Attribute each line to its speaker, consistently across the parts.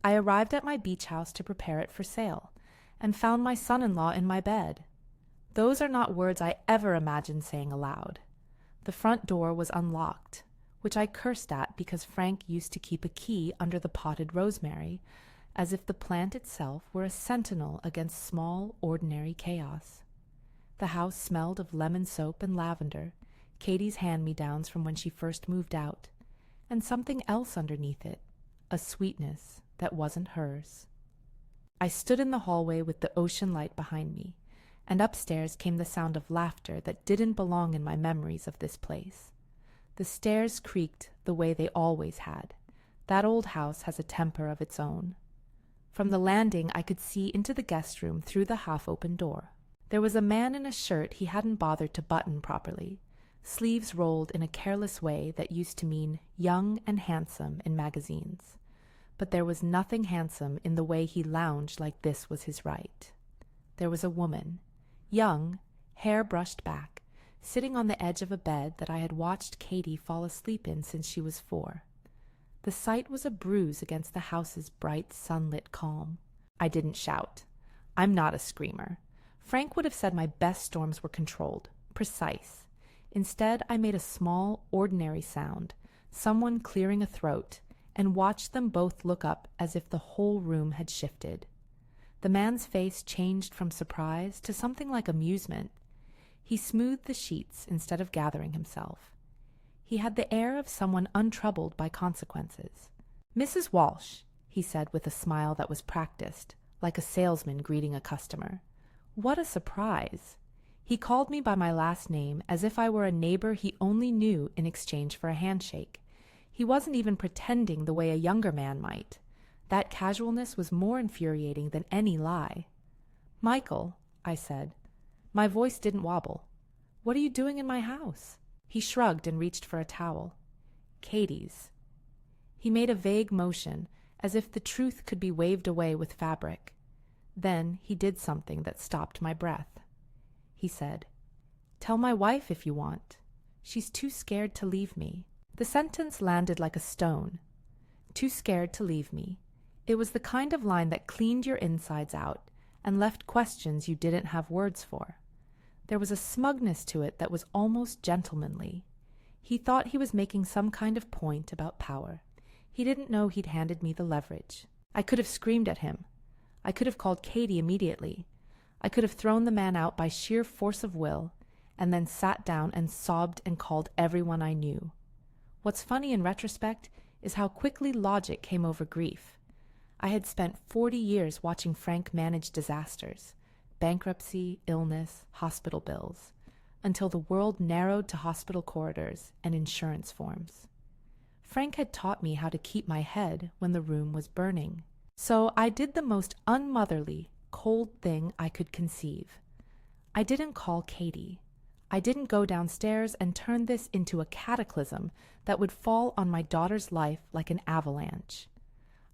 Speaker 1: I arrived at my beach house to prepare it for sale, and found my son-in-law in my bed. Those are not words I ever imagined saying aloud. The front door was unlocked, which I cursed at because Frank used to keep a key under the potted rosemary, as if the plant itself were a sentinel against small, ordinary chaos. The house smelled of lemon soap and lavender, Katie's hand-me-downs from when she first moved out, and something else underneath it, a sweetness that wasn't hers. I stood in the hallway with the ocean light behind me, and upstairs came the sound of laughter that didn't belong in my memories of this place. The stairs creaked the way they always had. That old house has a temper of its own. From the landing I could see into the guest room through the half-open door. There was a man in a shirt he hadn't bothered to button properly, sleeves rolled in a careless way that used to mean young and handsome in magazines. But there was nothing handsome in the way he lounged like this was his right. There was a woman, young, hair brushed back, sitting on the edge of a bed that I had watched Katie fall asleep in since she was 4. The sight was a bruise against the house's bright, sunlit calm. I didn't shout. I'm not a screamer. Frank would have said my best storms were controlled, precise. Instead, I made a small, ordinary sound, someone clearing a throat, and watched them both look up as if the whole room had shifted. The man's face changed from surprise to something like amusement. He smoothed the sheets instead of gathering himself. He had the air of someone untroubled by consequences. "Mrs. Walsh," he said with a smile that was practiced, like a salesman greeting a customer. What a surprise! He called me by my last name as if I were a neighbor he only knew in exchange for a handshake. He wasn't even pretending the way a younger man might. That casualness was more infuriating than any lie. "Michael," I said. My voice didn't wobble. "What are you doing in my house?" He shrugged and reached for a towel. "Katie's." He made a vague motion, as if the truth could be waved away with fabric. Then he did something that stopped my breath. He said, "Tell my wife if you want. She's too scared to leave me." The sentence landed like a stone. Too scared to leave me. It was the kind of line that cleaned your insides out and left questions you didn't have words for. There was a smugness to it that was almost gentlemanly. He thought he was making some kind of point about power. He didn't know he'd handed me the leverage. I could have screamed at him. I could have called Katie immediately. I could have thrown the man out by sheer force of will, and then sat down and sobbed and called everyone I knew. What's funny in retrospect is how quickly logic came over grief. I had spent 40 years watching Frank manage disasters, bankruptcy, illness, hospital bills, until the world narrowed to hospital corridors and insurance forms. Frank had taught me how to keep my head when the room was burning. So I did the most unmotherly, cold thing I could conceive. I didn't call Katie. I didn't go downstairs and turn this into a cataclysm that would fall on my daughter's life like an avalanche.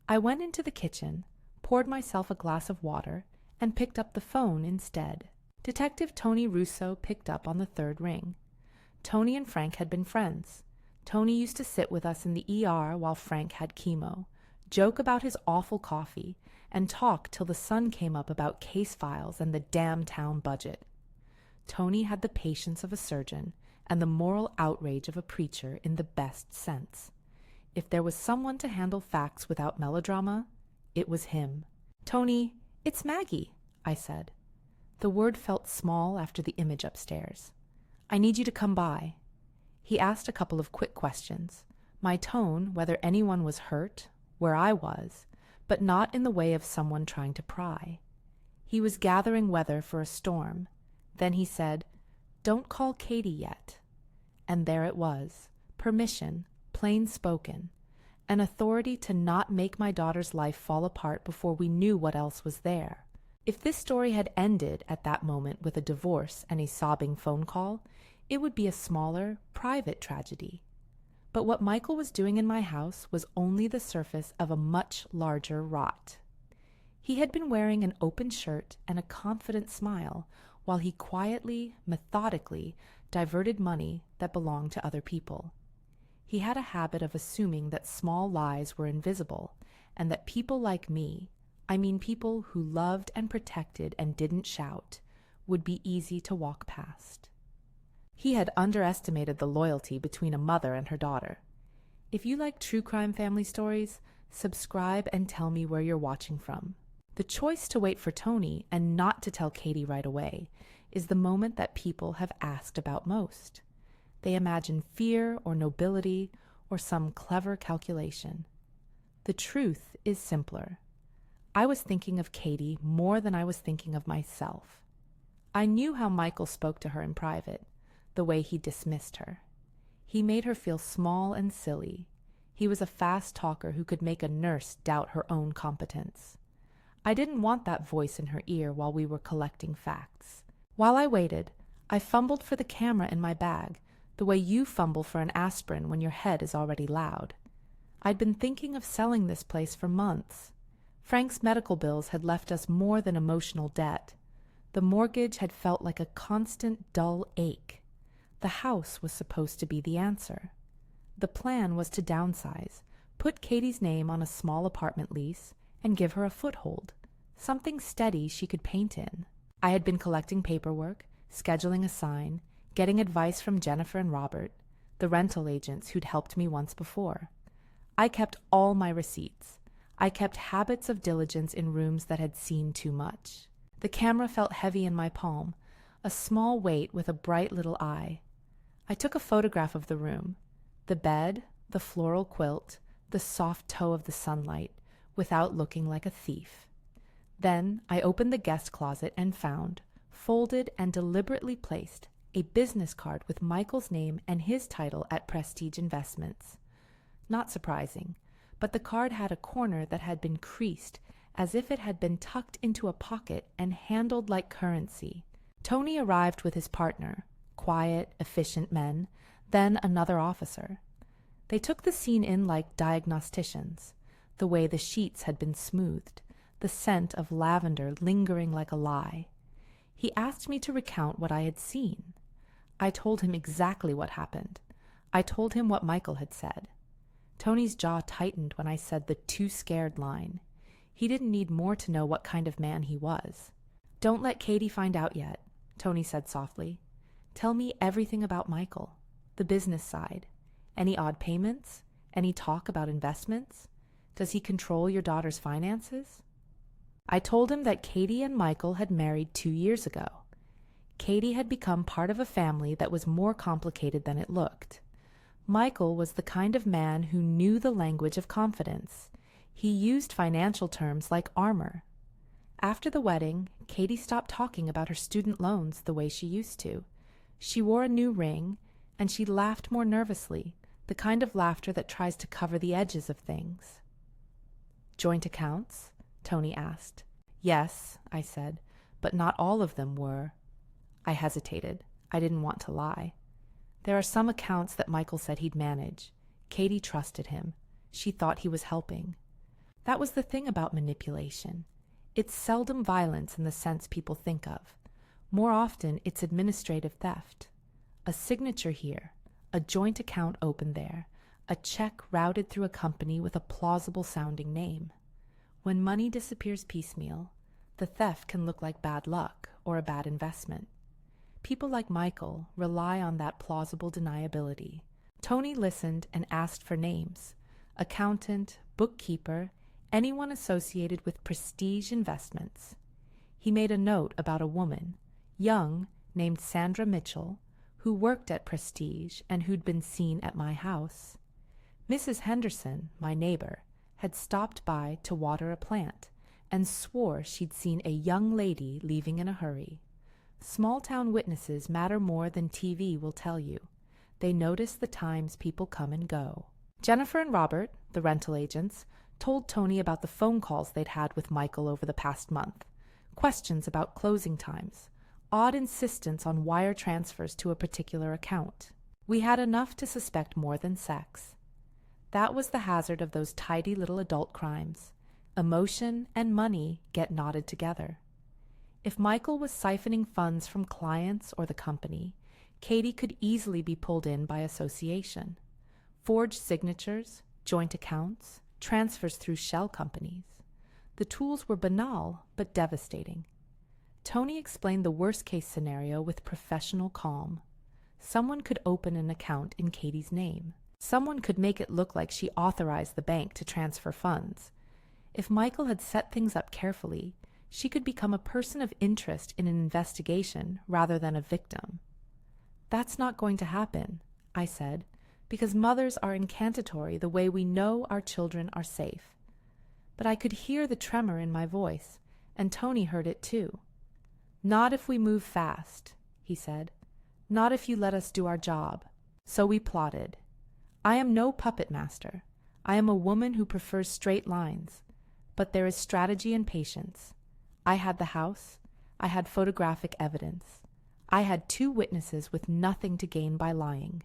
Speaker 1: I went into the kitchen, poured myself a glass of water, and picked up the phone instead. Detective Tony Russo picked up on the 3rd ring. Tony and Frank had been friends. Tony used to sit with us in the ER while Frank had chemo, joke about his awful coffee, and talk till the sun came up about case files and the damn town budget. Tony had the patience of a surgeon and the moral outrage of a preacher in the best sense. If there was someone to handle facts without melodrama, it was him. "Tony, it's Maggie," I said. The word felt small after the image upstairs. "I need you to come by." He asked a couple of quick questions. My tone, whether anyone was hurt, where I was, but not in the way of someone trying to pry. He was gathering weather for a storm. Then he said, "Don't call Katie yet." And there it was, permission, plain spoken, an authority to not make my daughter's life fall apart before we knew what else was there. If this story had ended at that moment with a divorce and a sobbing phone call, it would be a smaller, private tragedy. But what Michael was doing in my house was only the surface of a much larger rot. He had been wearing an open shirt and a confident smile while he quietly, methodically diverted money that belonged to other people. He had a habit of assuming that small lies were invisible and that people like me, I mean people who loved and protected and didn't shout, would be easy to walk past. He had underestimated the loyalty between a mother and her daughter. If you like true crime family stories, subscribe and tell me where you're watching from. The choice to wait for Tony and not to tell Katie right away is the moment that people have asked about most. They imagine fear or nobility or some clever calculation. The truth is simpler. I was thinking of Katie more than I was thinking of myself. I knew how Michael spoke to her in private, the way he dismissed her. He made her feel small and silly. He was a fast talker who could make a nurse doubt her own competence. I didn't want that voice in her ear while we were collecting facts. While I waited, I fumbled for the camera in my bag, the way you fumble for an aspirin when your head is already loud. I'd been thinking of selling this place for months. Frank's medical bills had left us more than emotional debt. The mortgage had felt like a constant, dull ache. The house was supposed to be the answer. The plan was to downsize, put Katie's name on a small apartment lease, and give her a foothold, something steady she could paint in. I had been collecting paperwork, scheduling a sign, getting advice from Jennifer and Robert, the rental agents who'd helped me once before. I kept all my receipts. I kept habits of diligence in rooms that had seen too much. The camera felt heavy in my palm, a small weight with a bright little eye. I took a photograph of the room, the bed, the floral quilt, the soft toe of the sunlight, without looking like a thief. Then I opened the guest closet and found, folded and deliberately placed, a business card with Michael's name and his title at Prestige Investments. Not surprising, but the card had a corner that had been creased, as if it had been tucked into a pocket and handled like currency. Tony arrived with his partner, quiet, efficient men, then another officer. They took the scene in like diagnosticians, the way the sheets had been smoothed, the scent of lavender lingering like a lie. He asked me to recount what I had seen. I told him exactly what happened. I told him what Michael had said. Tony's jaw tightened when I said the too scared line. He didn't need more to know what kind of man he was. "Don't let Katie find out yet," Tony said softly. "Tell me everything about Michael, the business side. Any odd payments? Any talk about investments? Does he control your daughter's finances?" I told him that Katie and Michael had married 2 years ago. Katie had become part of a family that was more complicated than it looked. Michael was the kind of man who knew the language of confidence. He used financial terms like armor. After the wedding, Katie stopped talking about her student loans the way she used to. She wore a new ring, and she laughed more nervously, the kind of laughter that tries to cover the edges of things. "Joint accounts?" Tony asked. "Yes," I said, "but not all of them were." I hesitated. I didn't want to lie. "There are some accounts that Michael said he'd manage. Katie trusted him. She thought he was helping." That was the thing about manipulation. It's seldom violence in the sense people think of. More often, it's administrative theft. A signature here, a joint account opened there, a check routed through a company with a plausible-sounding name. When money disappears piecemeal, the theft can look like bad luck or a bad investment. People like Michael rely on that plausible deniability. Tony listened and asked for names: accountant, bookkeeper, anyone associated with Prestige Investments. He made a note about a woman, young, named Sandra Mitchell, who worked at Prestige and who'd been seen at my house. Mrs. Henderson, my neighbor, had stopped by to water a plant and swore she'd seen a young lady leaving in a hurry. Small-town witnesses matter more than TV will tell you. They notice the times people come and go. Jennifer and Robert, the rental agents, told Tony about the phone calls they'd had with Michael over the past month, questions about closing times, odd insistence on wire transfers to a particular account. We had enough to suspect more than sex. That was the hazard of those tidy little adult crimes. Emotion and money get knotted together. If Michael was siphoning funds from clients or the company, Katie could easily be pulled in by association. Forged signatures, joint accounts, transfers through shell companies. The tools were banal but devastating. Tony explained the worst-case scenario with professional calm. Someone could open an account in Katie's name. Someone could make it look like she authorized the bank to transfer funds. If Michael had set things up carefully, she could become a person of interest in an investigation rather than a victim. "That's not going to happen," I said, "because mothers are incantatory the way we know our children are safe." But I could hear the tremor in my voice, and Tony heard it too. "Not if we move fast," he said. "Not if you let us do our job." So we plotted. I am no puppet master. I am a woman who prefers straight lines. But there is strategy and patience. I had the house. I had photographic evidence. I had 2 witnesses with nothing to gain by lying.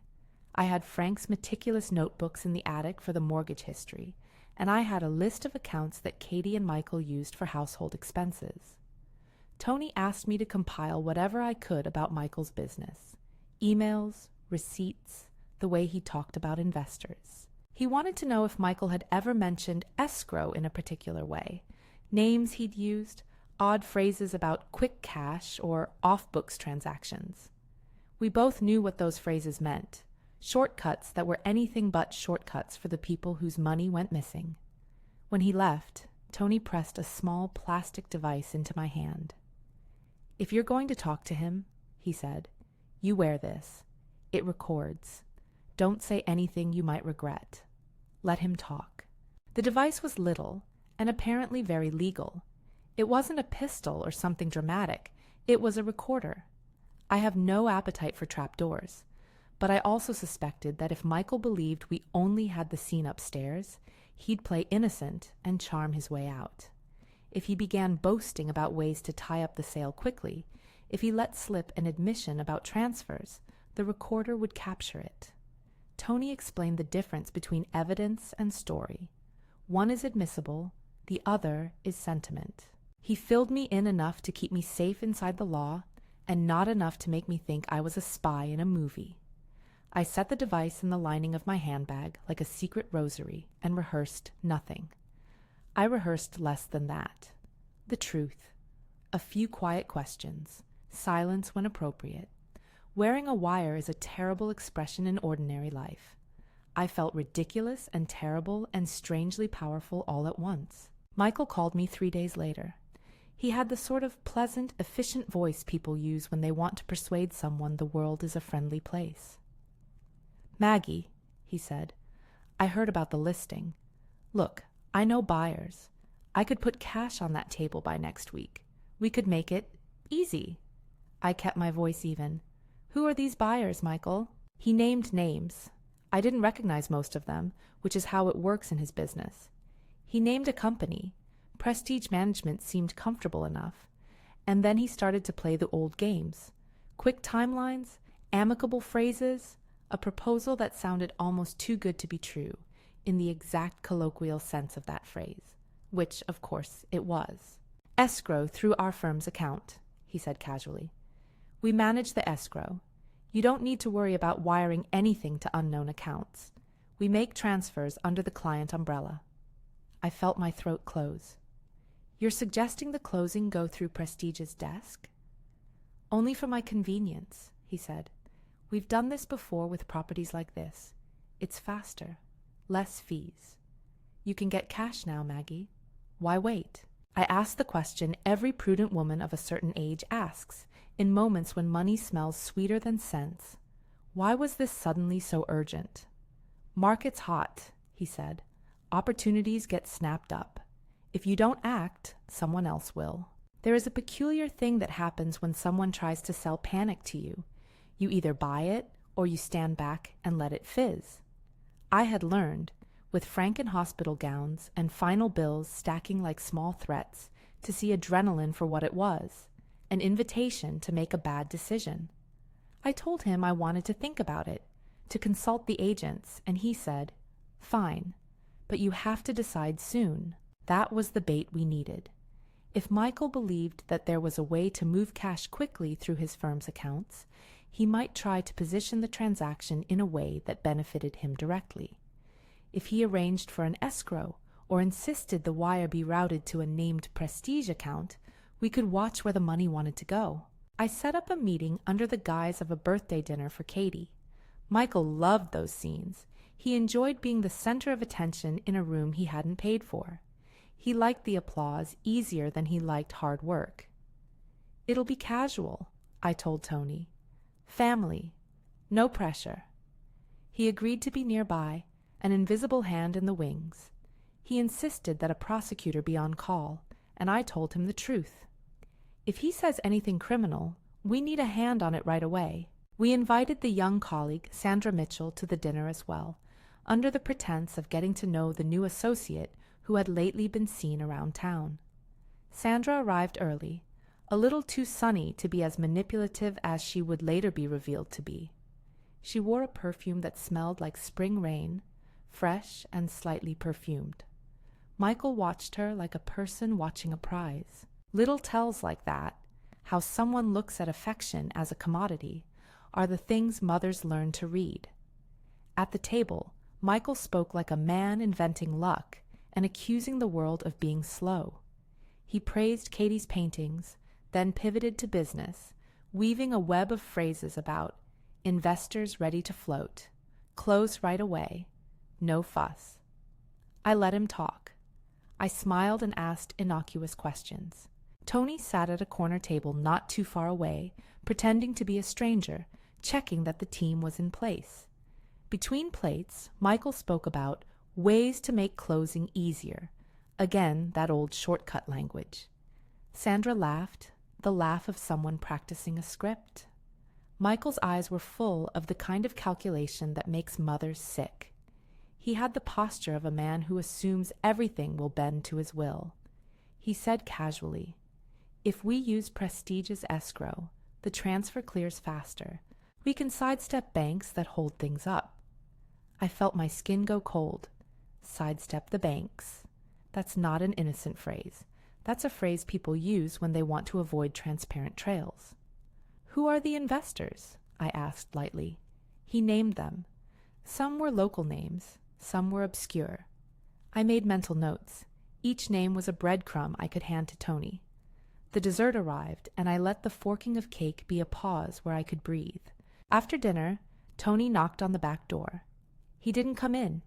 Speaker 1: I had Frank's meticulous notebooks in the attic for the mortgage history, and I had a list of accounts that Katie and Michael used for household expenses. Tony asked me to compile whatever I could about Michael's business. Emails, receipts, the way he talked about investors. He wanted to know if Michael had ever mentioned escrow in a particular way, names he'd used, odd phrases about quick cash or off-books transactions. We both knew what those phrases meant, shortcuts that were anything but shortcuts for the people whose money went missing. When he left, Tony pressed a small plastic device into my hand. "If you're going to talk to him," he said, "you wear this. It records. Don't say anything you might regret. Let him talk." The device was little and apparently very legal. It wasn't a pistol or something dramatic. It was a recorder. I have no appetite for trapdoors, but I also suspected that if Michael believed we only had the scene upstairs, he'd play innocent and charm his way out. If he began boasting about ways to tie up the sale quickly, if he let slip an admission about transfers, the recorder would capture it. Tony explained the difference between evidence and story. One is admissible, the other is sentiment. He filled me in enough to keep me safe inside the law, and not enough to make me think I was a spy in a movie. I set the device in the lining of my handbag like a secret rosary and rehearsed nothing. I rehearsed less than that. The truth. A few quiet questions. Silence when appropriate. Wearing a wire is a terrible expression in ordinary life. I felt ridiculous and terrible and strangely powerful all at once. Michael called me 3 days later. He had the sort of pleasant, efficient voice people use when they want to persuade someone the world is a friendly place. "Maggie," he said, "I heard about the listing. Look, I know buyers. I could put cash on that table by next week. We could make it easy." I kept my voice even. "Who are these buyers, Michael?" He named names. I didn't recognize most of them, which is how it works in his business. He named a company. Prestige Management seemed comfortable enough. And then he started to play the old games. Quick timelines, amicable phrases, a proposal that sounded almost too good to be true, in the exact colloquial sense of that phrase, which, of course, it was. "Escrow through our firm's account," he said casually. "We manage the escrow. You don't need to worry about wiring anything to unknown accounts. We make transfers under the client umbrella." I felt my throat close. "You're suggesting the closing go through Prestige's desk?" "Only for my convenience," he said. "We've done this before with properties like this. It's faster. Less fees. You can get cash now, Maggie. Why wait?" I asked the question every prudent woman of a certain age asks, in moments when money smells sweeter than scents. Why was this suddenly so urgent? "Market's hot," he said. "Opportunities get snapped up. If you don't act, someone else will. There is a peculiar thing that happens when someone tries to sell panic to you. You either buy it or you stand back and let it fizz. I had learned, with Frank in hospital gowns and final bills stacking like small threats, to see adrenaline for what it was, an invitation to make a bad decision. I told him I wanted to think about it, to consult the agents, and he said, "Fine, but you have to decide soon." That was the bait we needed. If Michael believed that there was a way to move cash quickly through his firm's accounts, he might try to position the transaction in a way that benefited him directly. If he arranged for an escrow or insisted the wire be routed to a named Prestige account, we could watch where the money wanted to go. I set up a meeting under the guise of a birthday dinner for Katie. Michael loved those scenes. He enjoyed being the center of attention in a room he hadn't paid for. He liked the applause easier than he liked hard work. "It'll be casual," I told Tony. "Family. No pressure." He agreed to be nearby, an invisible hand in the wings. He insisted that a prosecutor be on call, and I told him the truth. If he says anything criminal, we need a hand on it right away. We invited the young colleague, Sandra Mitchell, to the dinner as well, under the pretense of getting to know the new associate who had lately been seen around town. Sandra arrived early, a little too sunny to be as manipulative as she would later be revealed to be. She wore a perfume that smelled like spring rain, fresh and slightly perfumed. Michael watched her like a person watching a prize. Little tells like that, how someone looks at affection as a commodity, are the things mothers learn to read. At the table, Michael spoke like a man inventing luck and accusing the world of being slow. He praised Katie's paintings, then pivoted to business, weaving a web of phrases about investors ready to float, close right away, no fuss. I let him talk. I smiled and asked innocuous questions. Tony sat at a corner table not too far away, pretending to be a stranger, checking that the team was in place. Between plates, Michael spoke about ways to make closing easier. Again, that old shortcut language. Sandra laughed, the laugh of someone practicing a script. Michael's eyes were full of the kind of calculation that makes mothers sick. He had the posture of a man who assumes everything will bend to his will. He said casually, "If we use Prestige's escrow, the transfer clears faster. We can sidestep banks that hold things up." I felt my skin go cold. Sidestep the banks. That's not an innocent phrase. That's a phrase people use when they want to avoid transparent trails. "Who are the investors?" I asked lightly. He named them. Some were local names, some were obscure. I made mental notes. Each name was a breadcrumb I could hand to Tony. The dessert arrived, and I let the forking of cake be a pause where I could breathe. After dinner, Tony knocked on the back door. He didn't come in.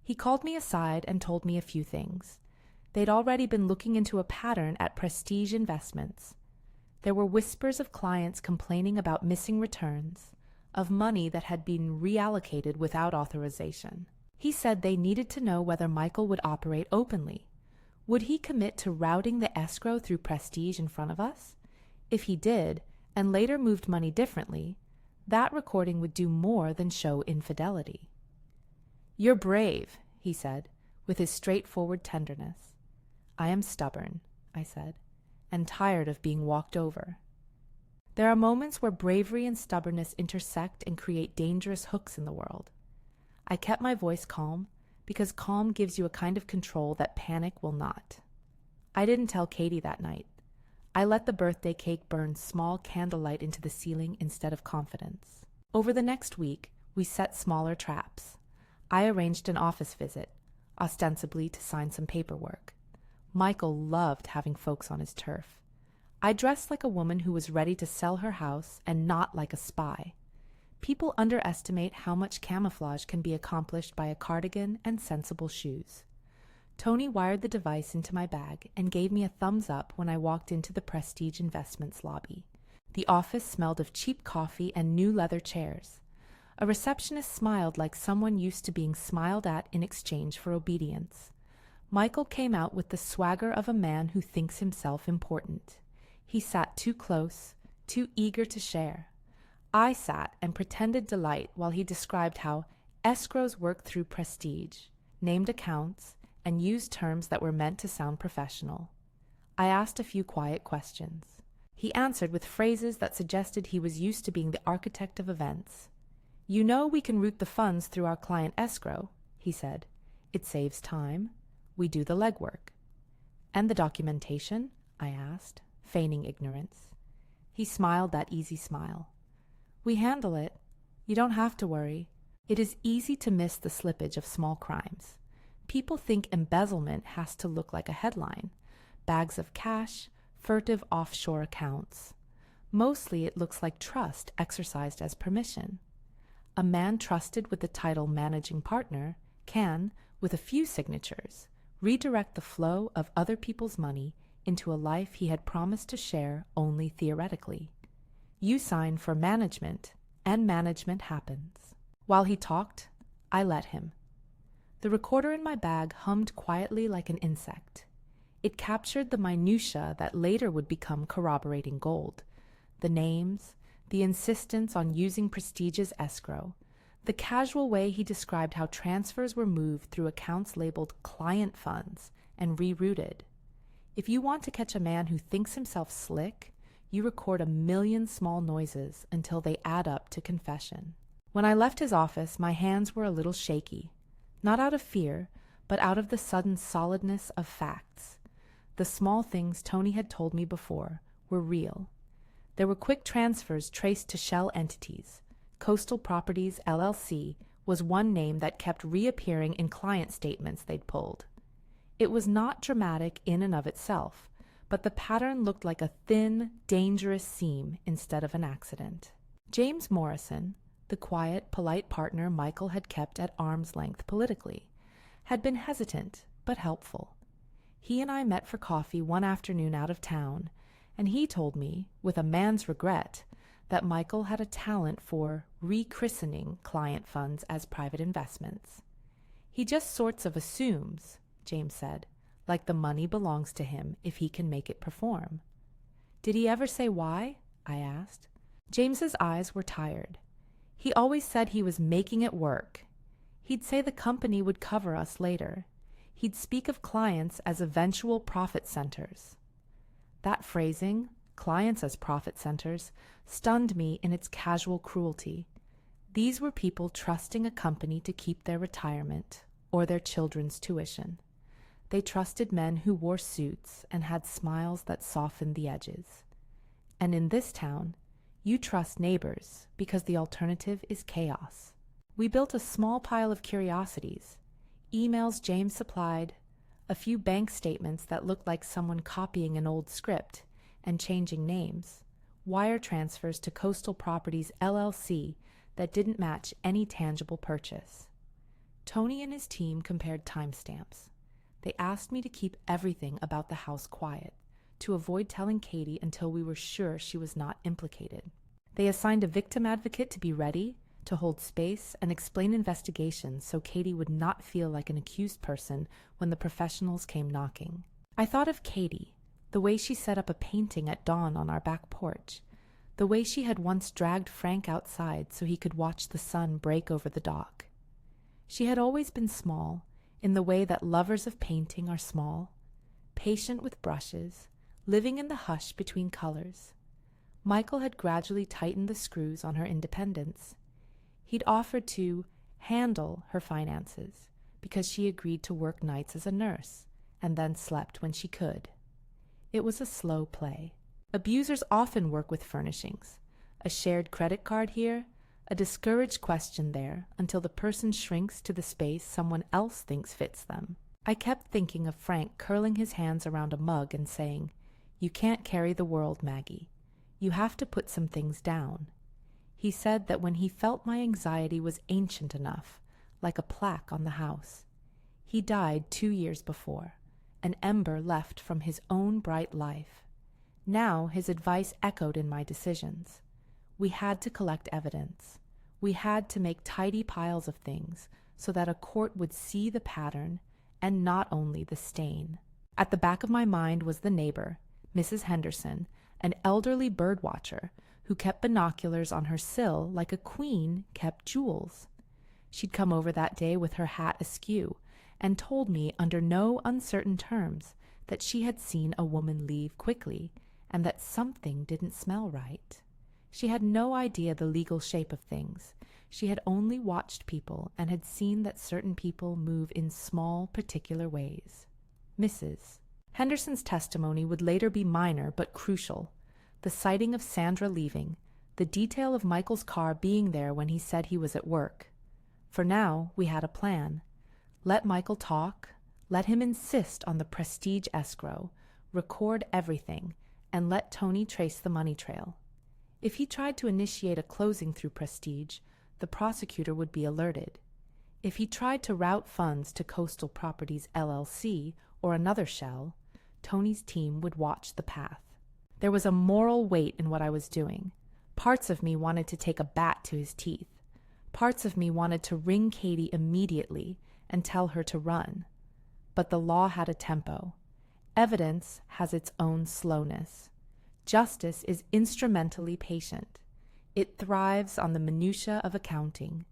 Speaker 1: He called me aside and told me a few things. They'd already been looking into a pattern at Prestige Investments. There were whispers of clients complaining about missing returns, of money that had been reallocated without authorization. He said they needed to know whether Michael would operate openly. Would he commit to routing the escrow through Prestige in front of us? If he did, and later moved money differently, that recording would do more than show infidelity. "You're brave," he said, with his straightforward tenderness. "I am stubborn," I said, "and tired of being walked over." There are moments where bravery and stubbornness intersect and create dangerous hooks in the world. I kept my voice calm, because calm gives you a kind of control that panic will not. I didn't tell Katie that night. I let the birthday cake burn small candlelight into the ceiling instead of confidence. Over the next week, we set smaller traps. I arranged an office visit, ostensibly to sign some paperwork. Michael loved having folks on his turf. I dressed like a woman who was ready to sell her house and not like a spy. People underestimate how much camouflage can be accomplished by a cardigan and sensible shoes. Tony wired the device into my bag and gave me a thumbs up when I walked into the Prestige Investments lobby. The office smelled of cheap coffee and new leather chairs. A receptionist smiled like someone used to being smiled at in exchange for obedience. Michael came out with the swagger of a man who thinks himself important. He sat too close, too eager to share. I sat and pretended delight while he described how escrows work through Prestige, named accounts, and used terms that were meant to sound professional. I asked a few quiet questions. He answered with phrases that suggested he was used to being the architect of events. "You know we can route the funds through our client escrow," he said. "It saves time. We do the legwork." "And the documentation?" I asked, feigning ignorance. He smiled that easy smile. "We handle it. You don't have to worry. It is easy to miss the slippage of small crimes. People think embezzlement has to look like a headline: bags of cash, furtive offshore accounts. Mostly it looks like trust exercised as permission. A man trusted with the title managing partner can, with a few signatures, redirect the flow of other people's money into a life he had promised to share only theoretically. You sign for management, and management happens. While he talked, I let him. The recorder in my bag hummed quietly like an insect. It captured the minutiae that later would become corroborating gold: the names, the insistence on using prestigious escrow, the casual way he described how transfers were moved through accounts labeled client funds and rerouted. If you want to catch a man who thinks himself slick, you record 1,000,000 small noises until they add up to confession. When I left his office, my hands were a little shaky, not out of fear, but out of the sudden solidness of facts. The small things Tony had told me before were real. There were quick transfers traced to shell entities. Coastal Properties, LLC, was one name that kept reappearing in client statements they'd pulled. It was not dramatic in and of itself, but the pattern looked like a thin, dangerous seam instead of an accident. James Morrison, the quiet, polite partner Michael had kept at arm's length politically, had been hesitant but helpful. He and I met for coffee one afternoon out of town, and he told me, with a man's regret, that Michael had a talent for rechristening client funds as private investments. He just sorts of assumes, James said, like the money belongs to him if he can make it perform. Did he ever say why? I asked. James's eyes were tired. He always said he was making it work. He'd say the company would cover us later. He'd speak of clients as eventual profit centers. That phrasing, clients as profit centers, stunned me in its casual cruelty. These were people trusting a company to keep their retirement or their children's tuition. They trusted men who wore suits and had smiles that softened the edges. And in this town, you trust neighbors because the alternative is chaos. We built a small pile of curiosities: emails James supplied, a few bank statements that looked like someone copying an old script and changing names, wire transfers to Coastal Properties, LLC that didn't match any tangible purchase. Tony and his team compared timestamps. They asked me to keep everything about the house quiet, to avoid telling Katie until we were sure she was not implicated. They assigned a victim advocate to be ready, to hold space and explain investigations so Katie would not feel like an accused person when the professionals came knocking. I thought of Katie, the way she set up a painting at dawn on our back porch, the way she had once dragged Frank outside so he could watch the sun break over the dock. She had always been small, in the way that lovers of painting are small, patient with brushes, living in the hush between colors. Michael had gradually tightened the screws on her independence. He'd offered to handle her finances because she agreed to work nights as a nurse and then slept when she could. It was a slow play. Abusers often work with furnishings. A shared credit card here, a discouraged question there, until the person shrinks to the space someone else thinks fits them. I kept thinking of Frank curling his hands around a mug and saying, "You can't carry the world, Maggie. You have to put some things down." He said that when he felt my anxiety was ancient enough, like a plaque on the house. He died 2 years before, an ember left from his own bright life. Now his advice echoed in my decisions. We had to collect evidence. We had to make tidy piles of things so that a court would see the pattern and not only the stain. At the back of my mind was the neighbor, Mrs. Henderson, an elderly bird watcher who kept binoculars on her sill like a queen kept jewels. She'd come over that day with her hat askew and told me under no uncertain terms that she had seen a woman leave quickly and that something didn't smell right. She had no idea the legal shape of things. She had only watched people and had seen that certain people move in small, particular ways. Mrs. Henderson's testimony would later be minor but crucial. The sighting of Sandra leaving, the detail of Michael's car being there when he said he was at work. For now, we had a plan. Let Michael talk, let him insist on the prestige escrow, record everything, and let Tony trace the money trail. If he tried to initiate a closing through prestige, the prosecutor would be alerted. If he tried to route funds to Coastal Properties LLC or another shell, Tony's team would watch the path. There was a moral weight in what I was doing. Parts of me wanted to take a bat to his teeth. Parts of me wanted to ring Katie immediately and tell her to run. But the law had a tempo. Evidence has its own slowness. Justice is instrumentally patient. It thrives on the minutiae of accounting.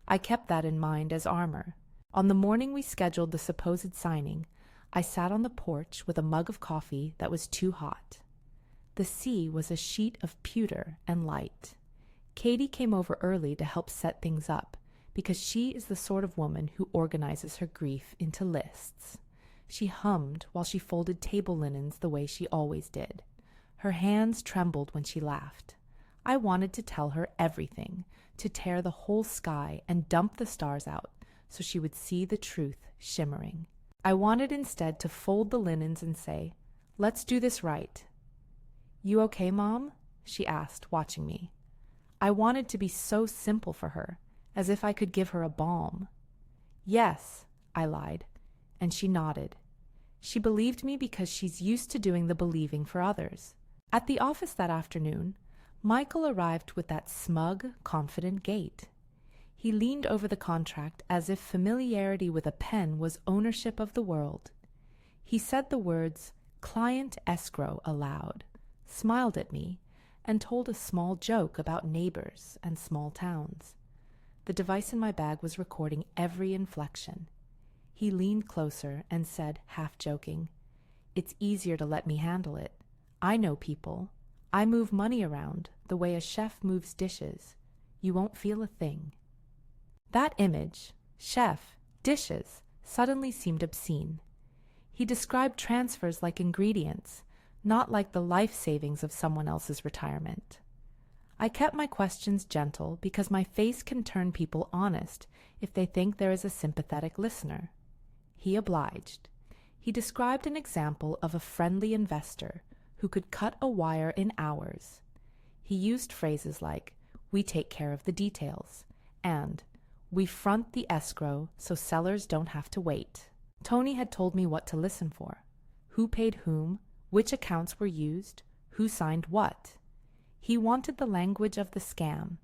Speaker 1: I kept that in mind as armor. On the morning we scheduled the supposed signing, I sat on the porch with a mug of coffee that was too hot. The sea was a sheet of pewter and light. Katie came over early to help set things up, because she is the sort of woman who organizes her grief into lists. She hummed while she folded table linens the way she always did. Her hands trembled when she laughed. I wanted to tell her everything, to tear the whole sky and dump the stars out so she would see the truth shimmering. I wanted instead to fold the linens and say, "Let's do this right." "You okay, Mom?" she asked, watching me. I wanted to be so simple for her, as if I could give her a balm. "Yes," I lied, and she nodded. She believed me because she's used to doing the believing for others. At the office that afternoon, Michael arrived with that smug, confident gait. He leaned over the contract as if familiarity with a pen was ownership of the world. He said the words "client escrow" aloud, smiled at me, and told a small joke about neighbors and small towns. The device in my bag was recording every inflection. He leaned closer and said, half joking, "It's easier to let me handle it. I know people. I move money around the way a chef moves dishes. You won't feel a thing." That image, chef, dishes, suddenly seemed obscene. He described transfers like ingredients, not like the life savings of someone else's retirement. I kept my questions gentle because my face can turn people honest if they think there is a sympathetic listener. He obliged. He described an example of a friendly investor who could cut a wire in hours. He used phrases like, "We take care of the details," and "We front the escrow so sellers don't have to wait." Tony had told me what to listen for, who paid whom, which accounts were used, who signed what. He wanted the language of the scam.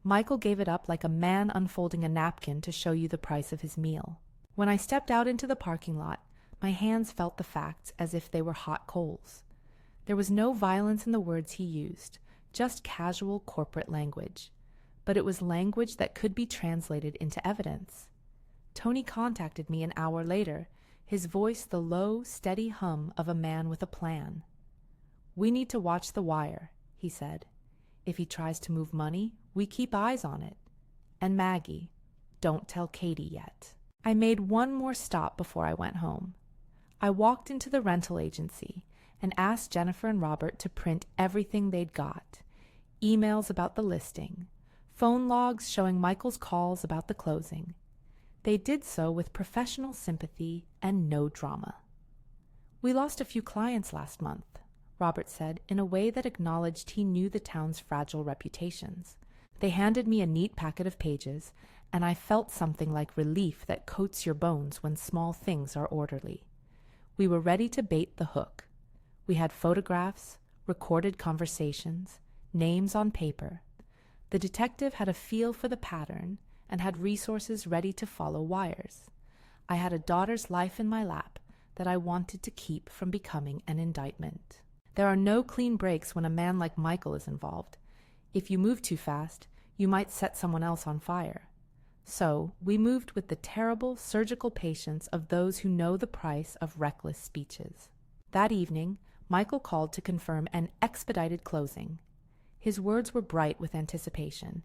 Speaker 1: Michael gave it up like a man unfolding a napkin to show you the price of his meal. When I stepped out into the parking lot, my hands felt the facts as if they were hot coals. There was no violence in the words he used, just casual corporate language. But it was language that could be translated into evidence. Tony contacted me an hour later, his voice the low, steady hum of a man with a plan. "We need to watch the wire," he said. "If he tries to move money, we keep eyes on it. And Maggie, don't tell Katie yet." I made one more stop before I went home. I walked into the rental agency and asked Jennifer and Robert to print everything they'd got. Emails about the listing, phone logs showing Michael's calls about the closing. They did so with professional sympathy and no drama. "We lost a few clients last month," Robert said in a way that acknowledged he knew the town's fragile reputations. They handed me a neat packet of pages, and I felt something like relief that coats your bones when small things are orderly. We were ready to bait the hook. We had photographs, recorded conversations, names on paper. The detective had a feel for the pattern and had resources ready to follow wires. I had a daughter's life in my lap that I wanted to keep from becoming an indictment. There are no clean breaks when a man like Michael is involved. If you move too fast, you might set someone else on fire. So we moved with the terrible surgical patience of those who know the price of reckless speeches. That evening, Michael called to confirm an expedited closing. His words were bright with anticipation.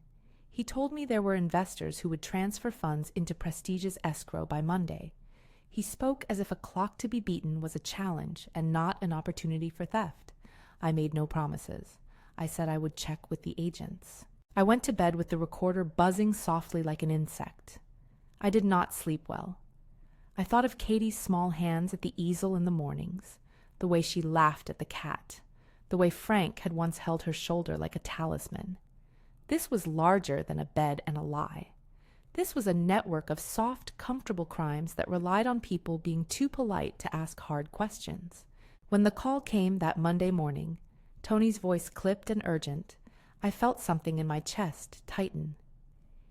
Speaker 1: He told me there were investors who would transfer funds into Prestige's escrow by Monday. He spoke as if a clock to be beaten was a challenge and not an opportunity for theft. I made no promises. I said I would check with the agents. I went to bed with the recorder buzzing softly like an insect. I did not sleep well. I thought of Katie's small hands at the easel in the mornings, the way she laughed at the cat, the way Frank had once held her shoulder like a talisman. This was larger than a bed and a lie. This was a network of soft, comfortable crimes that relied on people being too polite to ask hard questions. When the call came that Monday morning, Tony's voice clipped and urgent, I felt something in my chest tighten.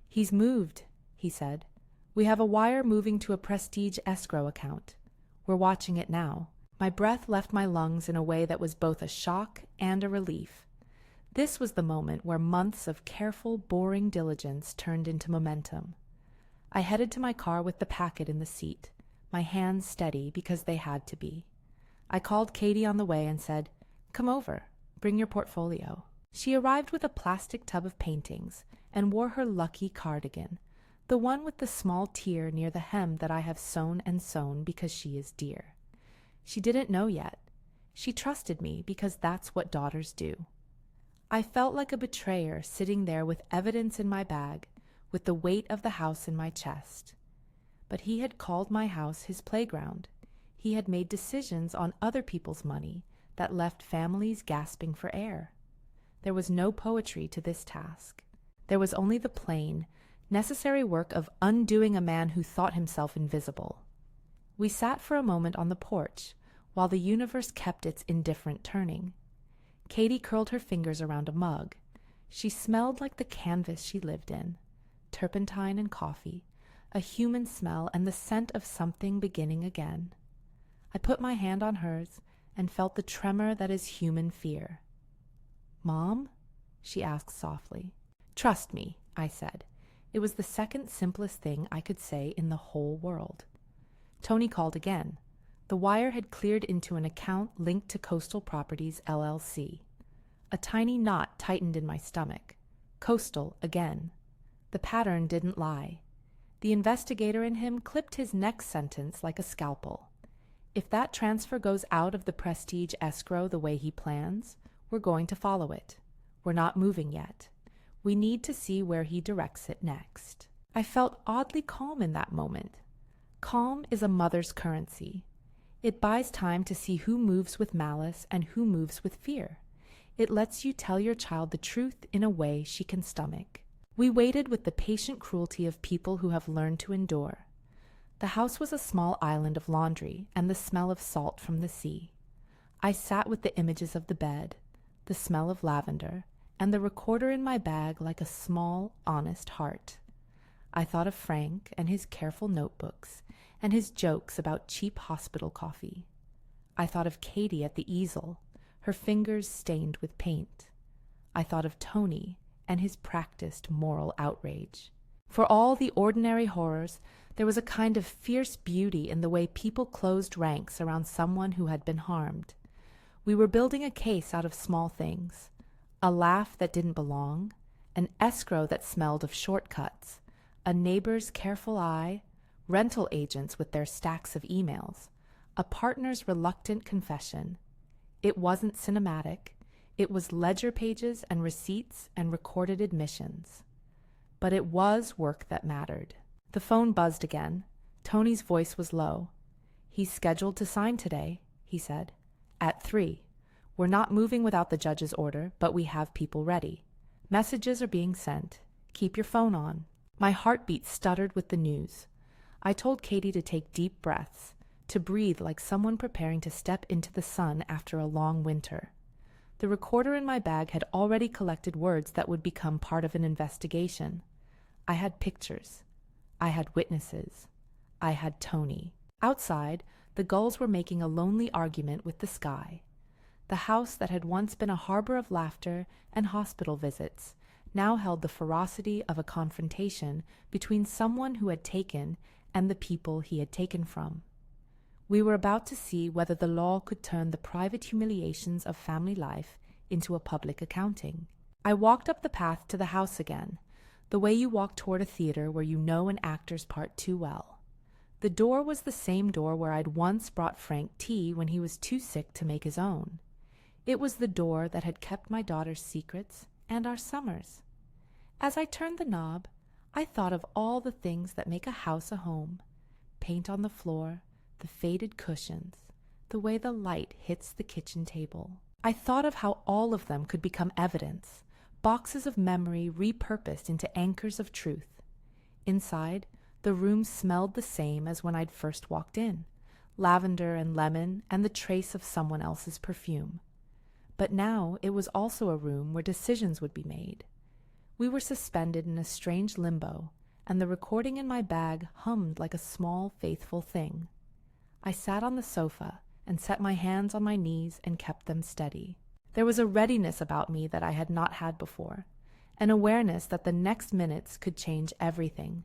Speaker 1: "He's moved," he said. "We have a wire moving to a Prestige escrow account. We're watching it now." My breath left my lungs in a way that was both a shock and a relief. This was the moment where months of careful, boring diligence turned into momentum. I headed to my car with the packet in the seat, my hands steady because they had to be. I called Katie on the way and said, "Come over, bring your portfolio." She arrived with a plastic tub of paintings and wore her lucky cardigan, the one with the small tear near the hem that I have sewn and sewn because she is dear. She didn't know yet. She trusted me because that's what daughters do. I felt like a betrayer sitting there with evidence in my bag, with the weight of the house in my chest. But he had called my house his playground. He had made decisions on other people's money that left families gasping for air. There was no poetry to this task. There was only the plain, necessary work of undoing a man who thought himself invisible. We sat for a moment on the porch, while the universe kept its indifferent turning. Katie curled her fingers around a mug. She smelled like the canvas she lived in, turpentine and coffee, a human smell and the scent of something beginning again. I put my hand on hers and felt the tremor that is human fear. "Mom?" she asked softly. "Trust me," I said. It was the second simplest thing I could say in the whole world. Tony called again. The wire had cleared into an account linked to Coastal Properties, LLC. A tiny knot tightened in my stomach. Coastal again. The pattern didn't lie. The investigator in him clipped his next sentence like a scalpel. If that transfer goes out of the Prestige escrow the way he plans, we're going to follow it. We're not moving yet. We need to see where he directs it next. I felt oddly calm in that moment. Calm is a mother's currency. It buys time to see who moves with malice and who moves with fear. It lets you tell your child the truth in a way she can stomach. We waited with the patient cruelty of people who have learned to endure. The house was a small island of laundry and the smell of salt from the sea. I sat with the images of the bed, the smell of lavender, and the recorder in my bag like a small, honest heart. I thought of Frank and his careful notebooks and his jokes about cheap hospital coffee. I thought of Katie at the easel, her fingers stained with paint. I thought of Tony and his practiced moral outrage. For all the ordinary horrors, there was a kind of fierce beauty in the way people closed ranks around someone who had been harmed. We were building a case out of small things. A laugh that didn't belong, an escrow that smelled of shortcuts, a neighbor's careful eye, rental agents with their stacks of emails, a partner's reluctant confession. It wasn't cinematic. It was ledger pages and receipts and recorded admissions. But it was work that mattered. The phone buzzed again. Tony's voice was low. "He's scheduled to sign today," he said. "At 3. We're not moving without the judge's order, but we have people ready. Messages are being sent. Keep your phone on." My heartbeat stuttered with the news. I told Katie to take deep breaths, to breathe like someone preparing to step into the sun after a long winter. The recorder in my bag had already collected words that would become part of an investigation. I had pictures. I had witnesses. I had Tony. Outside, the gulls were making a lonely argument with the sky. The house that had once been a harbor of laughter and hospital visits now held the ferocity of a confrontation between someone who had taken and the people he had taken from. We were about to see whether the law could turn the private humiliations of family life into a public accounting. I walked up the path to the house again, the way you walk toward a theater where you know an actor's part too well. The door was the same door where I'd once brought Frank tea when he was too sick to make his own. It was the door that had kept my daughter's secrets and our summers. As I turned the knob, I thought of all the things that make a house a home. paint on the floor, the faded cushions, the way the light hits the kitchen table. I thought of how all of them could become evidence, boxes of memory repurposed into anchors of truth. Inside, the room smelled the same as when I'd first walked in, lavender and lemon and the trace of someone else's perfume. But now it was also a room where decisions would be made. We were suspended in a strange limbo, and the recording in my bag hummed like a small, faithful thing. I sat on the sofa and set my hands on my knees and kept them steady. There was a readiness about me that I had not had before, an awareness that the next minutes could change everything.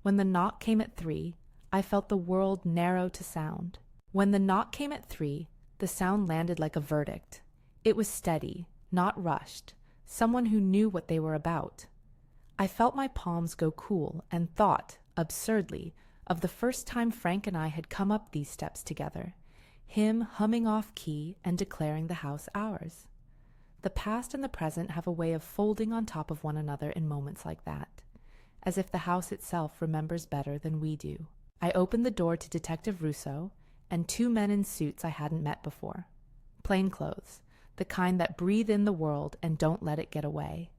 Speaker 1: When the knock came at 3, I felt the world narrow to sound. When the knock came at 3, the sound landed like a verdict. It was steady, not rushed, someone who knew what they were about. I felt my palms go cool and thought, absurdly, of the first time Frank and I had come up these steps together, him humming off key and declaring the house ours. The past and the present have a way of folding on top of one another in moments like that, as if the house itself remembers better than we do. I opened the door to Detective Russo and 2 men in suits I hadn't met before. Plainclothes, the kind that breathe in the world and don't let it get away.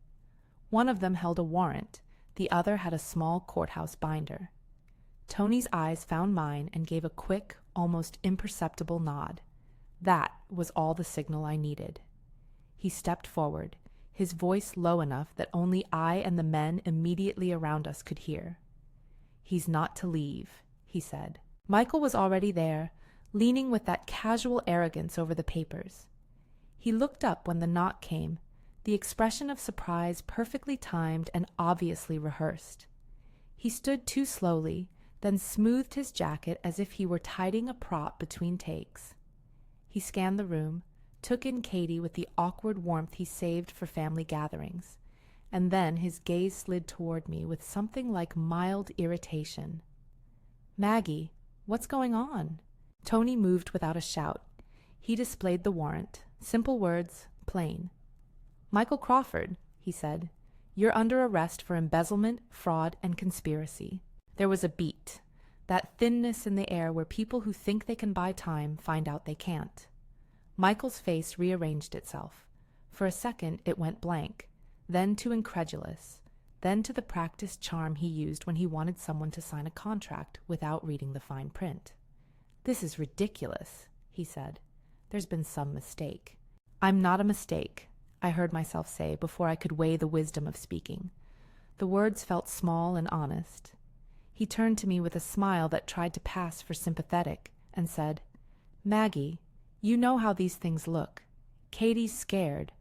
Speaker 1: One of them held a warrant, the other had a small courthouse binder. Tony's eyes found mine and gave a quick, almost imperceptible nod. That was all the signal I needed. He stepped forward, his voice low enough that only I and the men immediately around us could hear. "He's not to leave," he said. Michael was already there, leaning with that casual arrogance over the papers. He looked up when the knock came, the expression of surprise perfectly timed and obviously rehearsed. He stood too slowly, then smoothed his jacket as if he were tidying a prop between takes. He scanned the room, took in Katie with the awkward warmth he saved for family gatherings, and then his gaze slid toward me with something like mild irritation. "Maggie, what's going on?" Tony moved without a shout. He displayed the warrant. Simple words, plain. "Michael Crawford," he said, "you're under arrest for embezzlement, fraud, and conspiracy." There was a beat, that thinness in the air where people who think they can buy time find out they can't. Michael's face rearranged itself. For a second it went blank, then to incredulous, then to the practiced charm he used when he wanted someone to sign a contract without reading the fine print. "This is ridiculous," he said. "There's been some mistake." "I'm not a mistake," I heard myself say before I could weigh the wisdom of speaking. The words felt small and honest. He turned to me with a smile that tried to pass for sympathetic and said, "Maggie, you know how these things look. Katie's scared."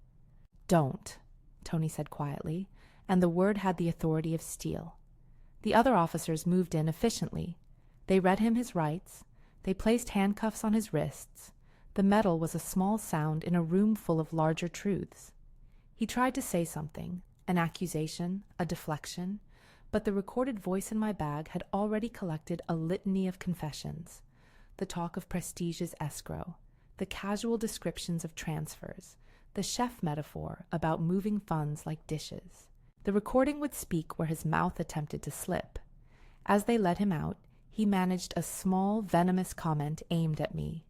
Speaker 1: "Don't," Tony said quietly, and the word had the authority of steel. The other officers moved in efficiently. They read him his rights. They placed handcuffs on his wrists. The metal was a small sound in a room full of larger truths. He tried to say something, an accusation, a deflection, but the recorded voice in my bag had already collected a litany of confessions, the talk of Prestige's escrow, the casual descriptions of transfers, the chef metaphor about moving funds like dishes. The recording would speak where his mouth attempted to slip. As they let him out, he managed a small, venomous comment aimed at me.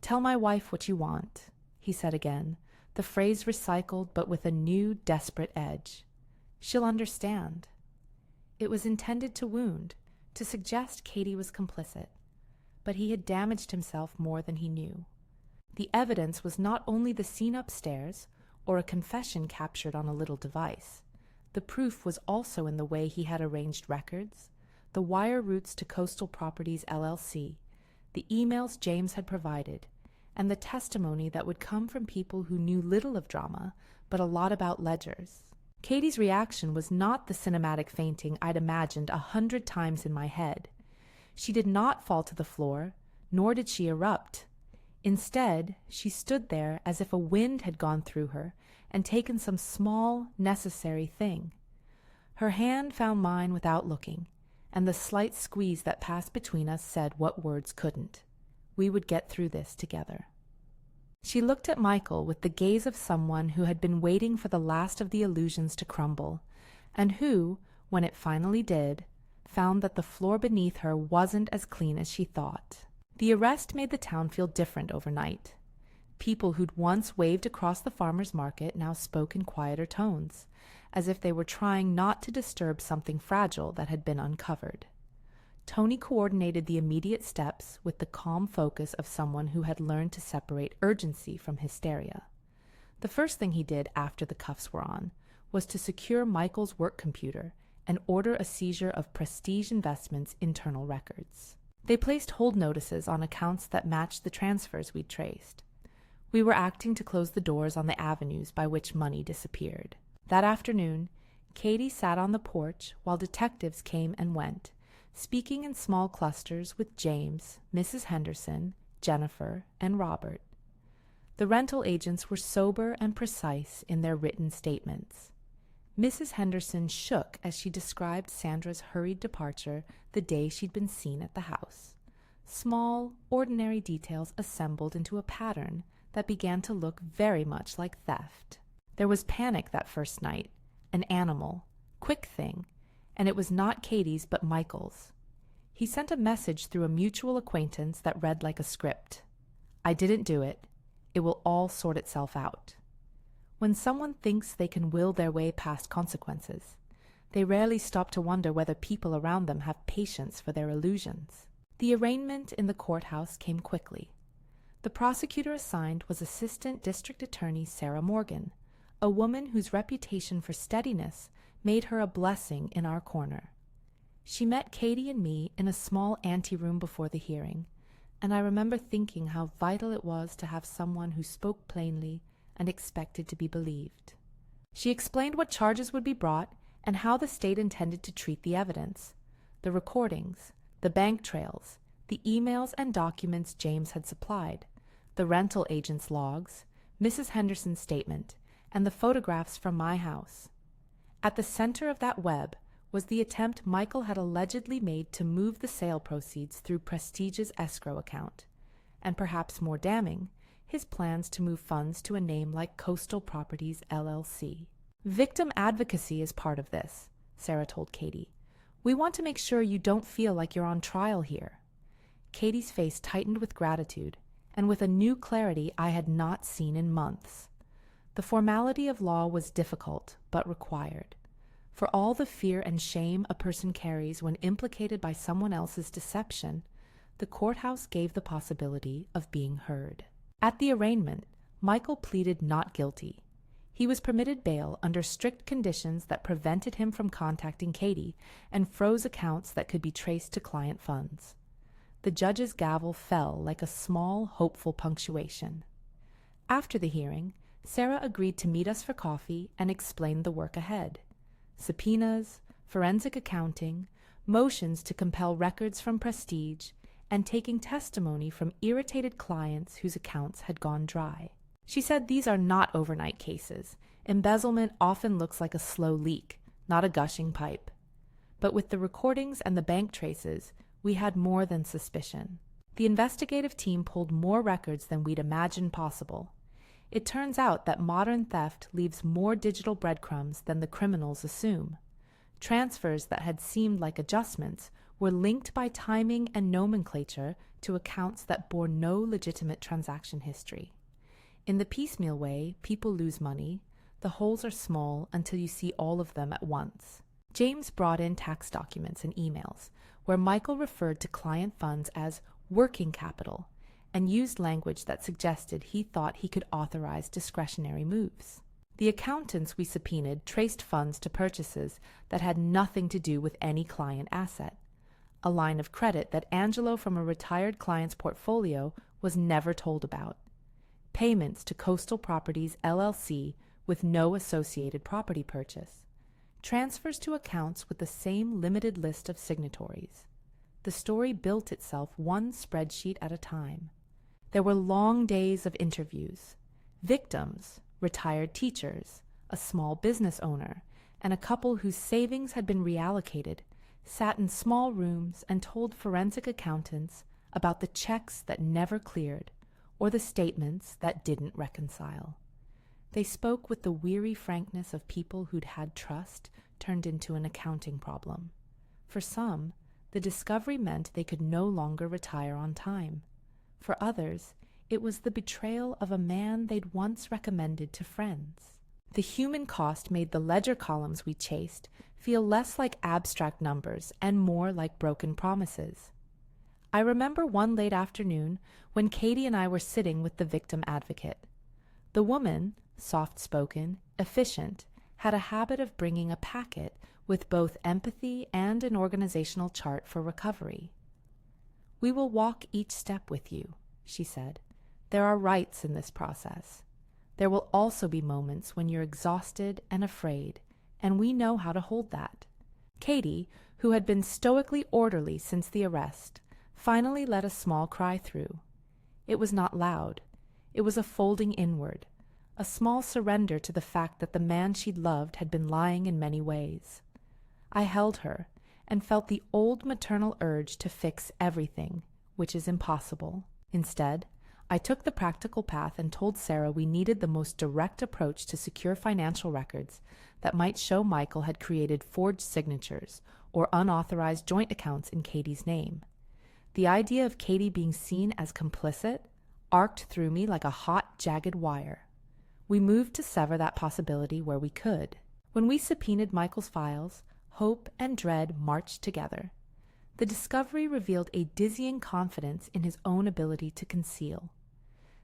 Speaker 1: "Tell my wife what you want," he said again, the phrase recycled but with a new, desperate edge. "She'll understand." It was intended to wound, to suggest Katie was complicit, but he had damaged himself more than he knew. The evidence was not only the scene upstairs, or a confession captured on a little device. The proof was also in the way he had arranged records, the wire routes to Coastal Properties LLC, the emails James had provided, and the testimony that would come from people who knew little of drama, but a lot about ledgers. Katie's reaction was not the cinematic fainting I'd imagined 100 times in my head. She did not fall to the floor, nor did she erupt. Instead, she stood there as if a wind had gone through her and taken some small, necessary thing. Her hand found mine without looking, and the slight squeeze that passed between us said what words couldn't. We would get through this together. She looked at Michael with the gaze of someone who had been waiting for the last of the illusions to crumble, and who, when it finally did, found that the floor beneath her wasn't as clean as she thought. The arrest made the town feel different overnight. People who'd once waved across the farmer's market now spoke in quieter tones, as if they were trying not to disturb something fragile that had been uncovered. Tony coordinated the immediate steps with the calm focus of someone who had learned to separate urgency from hysteria. The first thing he did after the cuffs were on was to secure Michael's work computer and order a seizure of Prestige Investments' internal records. They placed hold notices on accounts that matched the transfers we'd traced. We were acting to close the doors on the avenues by which money disappeared. That afternoon, Katie sat on the porch while detectives came and went, speaking in small clusters with James, Mrs. Henderson, Jennifer, and Robert. The rental agents were sober and precise in their written statements. Mrs. Henderson shook as she described Sandra's hurried departure the day she'd been seen at the house. Small, ordinary details assembled into a pattern that began to look very much like theft. There was panic that first night, an animal, quick thing, and it was not Katie's but Michael's. He sent a message through a mutual acquaintance that read like a script. "I didn't do it. It will all sort itself out." When someone thinks they can will their way past consequences, they rarely stop to wonder whether people around them have patience for their illusions. The arraignment in the courthouse came quickly. The prosecutor assigned was Assistant District Attorney Sarah Morgan, a woman whose reputation for steadiness made her a blessing in our corner. She met Katie and me in a small anteroom before the hearing, and I remember thinking how vital it was to have someone who spoke plainly and expected to be believed. She explained what charges would be brought and how the state intended to treat the evidence, the recordings, the bank trails, the emails and documents James had supplied, the rental agent's logs, Mrs. Henderson's statement, and the photographs from my house. At the center of that web was the attempt Michael had allegedly made to move the sale proceeds through Prestige's escrow account, and perhaps more damning, his plans to move funds to a name like Coastal Properties LLC. Victim advocacy is part of this, Sarah told Katie. We want to make sure you don't feel like you're on trial here. Katie's face tightened with gratitude, and with a new clarity I had not seen in months. The formality of law was difficult, but required. For all the fear and shame a person carries when implicated by someone else's deception, the courthouse gave the possibility of being heard. At the arraignment, Michael pleaded not guilty. He was permitted bail under strict conditions that prevented him from contacting Katie and froze accounts that could be traced to client funds. The judge's gavel fell like a small, hopeful punctuation. After the hearing, Sarah agreed to meet us for coffee and explain the work ahead. Subpoenas, forensic accounting, motions to compel records from Prestige, and taking testimony from irritated clients whose accounts had gone dry. She said these are not overnight cases. Embezzlement often looks like a slow leak, not a gushing pipe. But with the recordings and the bank traces, we had more than suspicion. The investigative team pulled more records than we'd imagined possible. It turns out that modern theft leaves more digital breadcrumbs than the criminals assume. Transfers that had seemed like adjustments were linked by timing and nomenclature to accounts that bore no legitimate transaction history. In the piecemeal way people lose money, the holes are small until you see all of them at once. James brought in tax documents and emails, where Michael referred to client funds as working capital and used language that suggested he thought he could authorize discretionary moves. The accountants we subpoenaed traced funds to purchases that had nothing to do with any client asset, a line of credit that Angelo from a retired client's portfolio was never told about, payments to Coastal Properties LLC with no associated property purchase, transfers to accounts with the same limited list of signatories. The story built itself one spreadsheet at a time. There were long days of interviews. Victims, retired teachers, a small business owner, and a couple whose savings had been reallocated, sat in small rooms and told forensic accountants about the checks that never cleared or the statements that didn't reconcile. They spoke with the weary frankness of people who'd had trust turned into an accounting problem. For some, the discovery meant they could no longer retire on time. For others, it was the betrayal of a man they'd once recommended to friends. The human cost made the ledger columns we chased feel less like abstract numbers and more like broken promises. I remember one late afternoon when Katie and I were sitting with the victim advocate. The woman, soft-spoken, efficient, had a habit of bringing a packet with both empathy and an organizational chart for recovery. "We will walk each step with you," she said. "There are rights in this process. There will also be moments when you're exhausted and afraid, and we know how to hold that." Katie, who had been stoically orderly since the arrest, finally let a small cry through. It was not loud. It was a folding inward, a small surrender to the fact that the man she'd loved had been lying in many ways. I held her and felt the old maternal urge to fix everything, which is impossible. Instead, I took the practical path and told Sarah we needed the most direct approach to secure financial records that might show Michael had created forged signatures or unauthorized joint accounts in Katie's name. The idea of Katie being seen as complicit arced through me like a hot, jagged wire. We moved to sever that possibility where we could. When we subpoenaed Michael's files, hope and dread marched together. The discovery revealed a dizzying confidence in his own ability to conceal.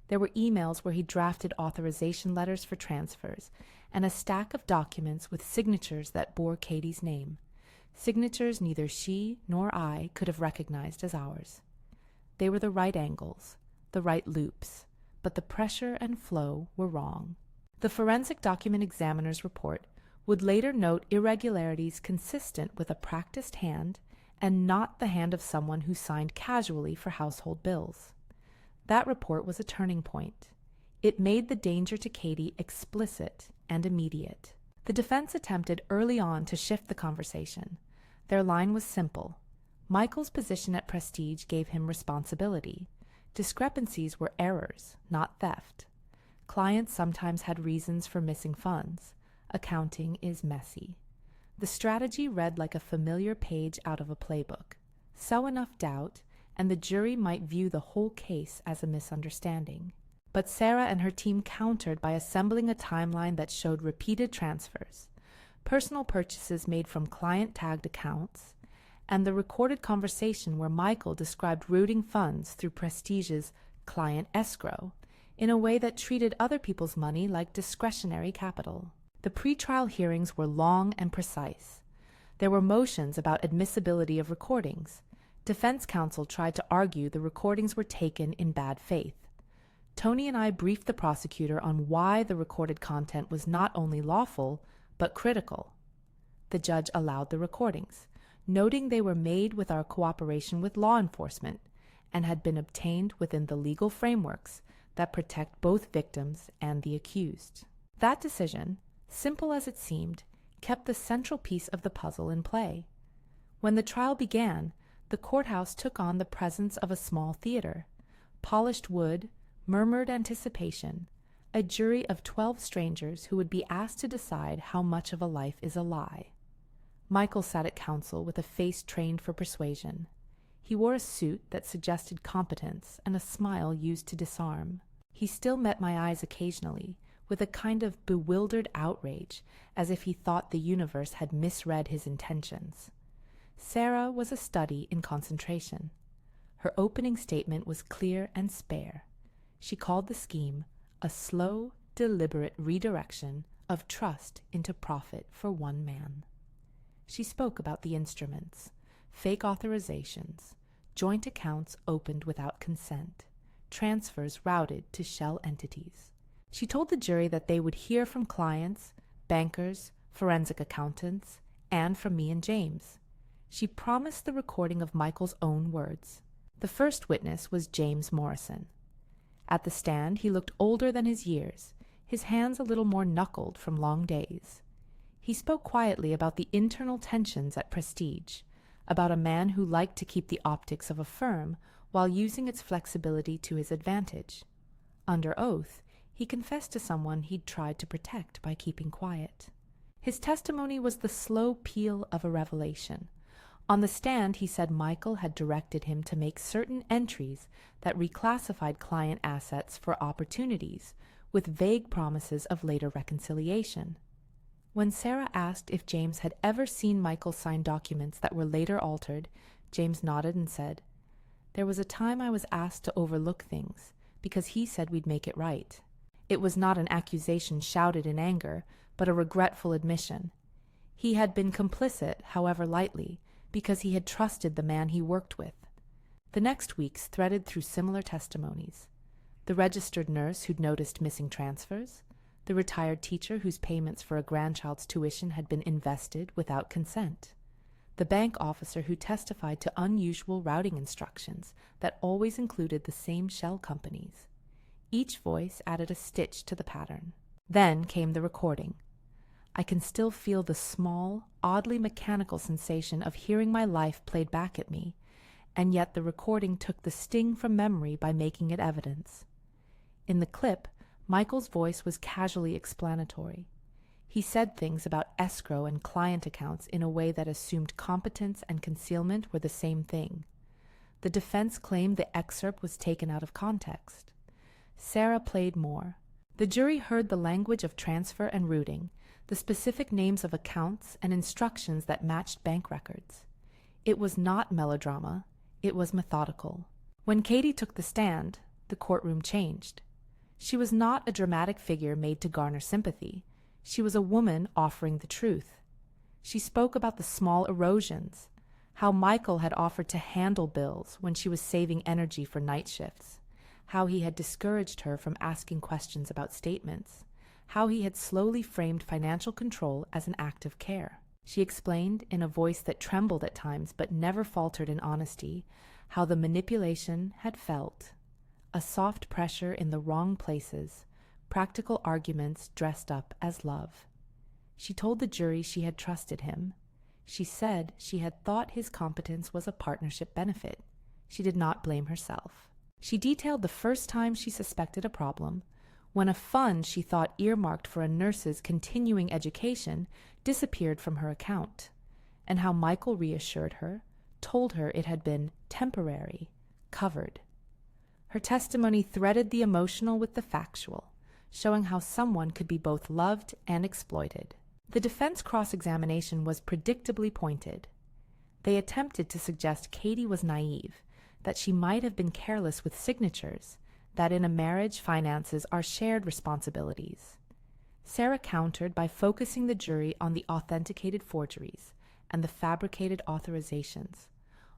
Speaker 1: There were emails where he drafted authorization letters for transfers and a stack of documents with signatures that bore Katie's name, signatures neither she nor I could have recognized as ours. They were the right angles, the right loops, but the pressure and flow were wrong. The forensic document examiner's report would later note irregularities consistent with a practiced hand and not the hand of someone who signed casually for household bills. That report was a turning point. It made the danger to Katie explicit and immediate. The defense attempted early on to shift the conversation. Their line was simple. Michael's position at Prestige gave him responsibility. Discrepancies were errors, not theft. Clients sometimes had reasons for missing funds. Accounting is messy. The strategy read like a familiar page out of a playbook. Sow enough doubt, and the jury might view the whole case as a misunderstanding. But Sarah and her team countered by assembling a timeline that showed repeated transfers, personal purchases made from client-tagged accounts, and the recorded conversation where Michael described routing funds through Prestige's client escrow in a way that treated other people's money like discretionary capital. The pretrial hearings were long and precise. There were motions about admissibility of recordings. Defense counsel tried to argue the recordings were taken in bad faith. Tony and I briefed the prosecutor on why the recorded content was not only lawful, but critical. The judge allowed the recordings, noting they were made with our cooperation with law enforcement and had been obtained within the legal frameworks that protect both victims and the accused. That decision, simple as it seemed, kept the central piece of the puzzle in play. When the trial began, the courthouse took on the presence of a small theater. Polished wood, murmured anticipation, a jury of 12 strangers who would be asked to decide how much of a life is a lie. Michael sat at counsel with a face trained for persuasion. He wore a suit that suggested competence and a smile used to disarm. He still met my eyes occasionally, with a kind of bewildered outrage, as if he thought the universe had misread his intentions. Sarah was a study in concentration. Her opening statement was clear and spare. She called the scheme a slow, deliberate redirection of trust into profit for one man. She spoke about the instruments, fake authorizations, joint accounts opened without consent, transfers routed to shell entities. She told the jury that they would hear from clients, bankers, forensic accountants, and from me and James. She promised the recording of Michael's own words. The first witness was James Morrison. At the stand, he looked older than his years, his hands a little more knuckled from long days. He spoke quietly about the internal tensions at Prestige, about a man who liked to keep the optics of a firm while using its flexibility to his advantage. Under oath, he confessed to someone he'd tried to protect by keeping quiet. His testimony was the slow peel of a revelation, On the stand, he said Michael had directed him to make certain entries that reclassified client assets for opportunities, with vague promises of later reconciliation. When Sarah asked if James had ever seen Michael sign documents that were later altered, James nodded and said, "There was a time I was asked to overlook things, because he said we'd make it right." It was not an accusation shouted in anger, but a regretful admission. He had been complicit, however lightly, because he had trusted the man he worked with. The next weeks threaded through similar testimonies. The registered nurse who'd noticed missing transfers, the retired teacher whose payments for a grandchild's tuition had been invested without consent, the bank officer who testified to unusual routing instructions that always included the same shell companies. Each voice added a stitch to the pattern. Then came the recording. I can still feel the small, oddly mechanical sensation of hearing my life played back at me, and yet the recording took the sting from memory by making it evidence. In the clip, Michael's voice was casually explanatory. He said things about escrow and client accounts in a way that assumed competence and concealment were the same thing. The defense claimed the excerpt was taken out of context. Sarah played more. The jury heard the language of transfer and routing, the specific names of accounts and instructions that matched bank records. It was not melodrama, it was methodical. When Katie took the stand, the courtroom changed. She was not a dramatic figure made to garner sympathy. She was a woman offering the truth. She spoke about the small erosions, how Michael had offered to handle bills when she was saving energy for night shifts, how he had discouraged her from asking questions about statements, how he had slowly framed financial control as an act of care. She explained, in a voice that trembled at times but never faltered in honesty, how the manipulation had felt. A soft pressure in the wrong places, practical arguments dressed up as love. She told the jury she had trusted him. She said she had thought his competence was a partnership benefit. She did not blame herself. She detailed the first time she suspected a problem, when a fund she thought earmarked for a nurse's continuing education disappeared from her account, and how Michael reassured her, told her it had been temporary, covered. Her testimony threaded the emotional with the factual, showing how someone could be both loved and exploited. The defense cross-examination was predictably pointed. They attempted to suggest Katie was naive, that she might have been careless with signatures, that in a marriage finances are shared responsibilities. Sarah countered by focusing the jury on the authenticated forgeries and the fabricated authorizations,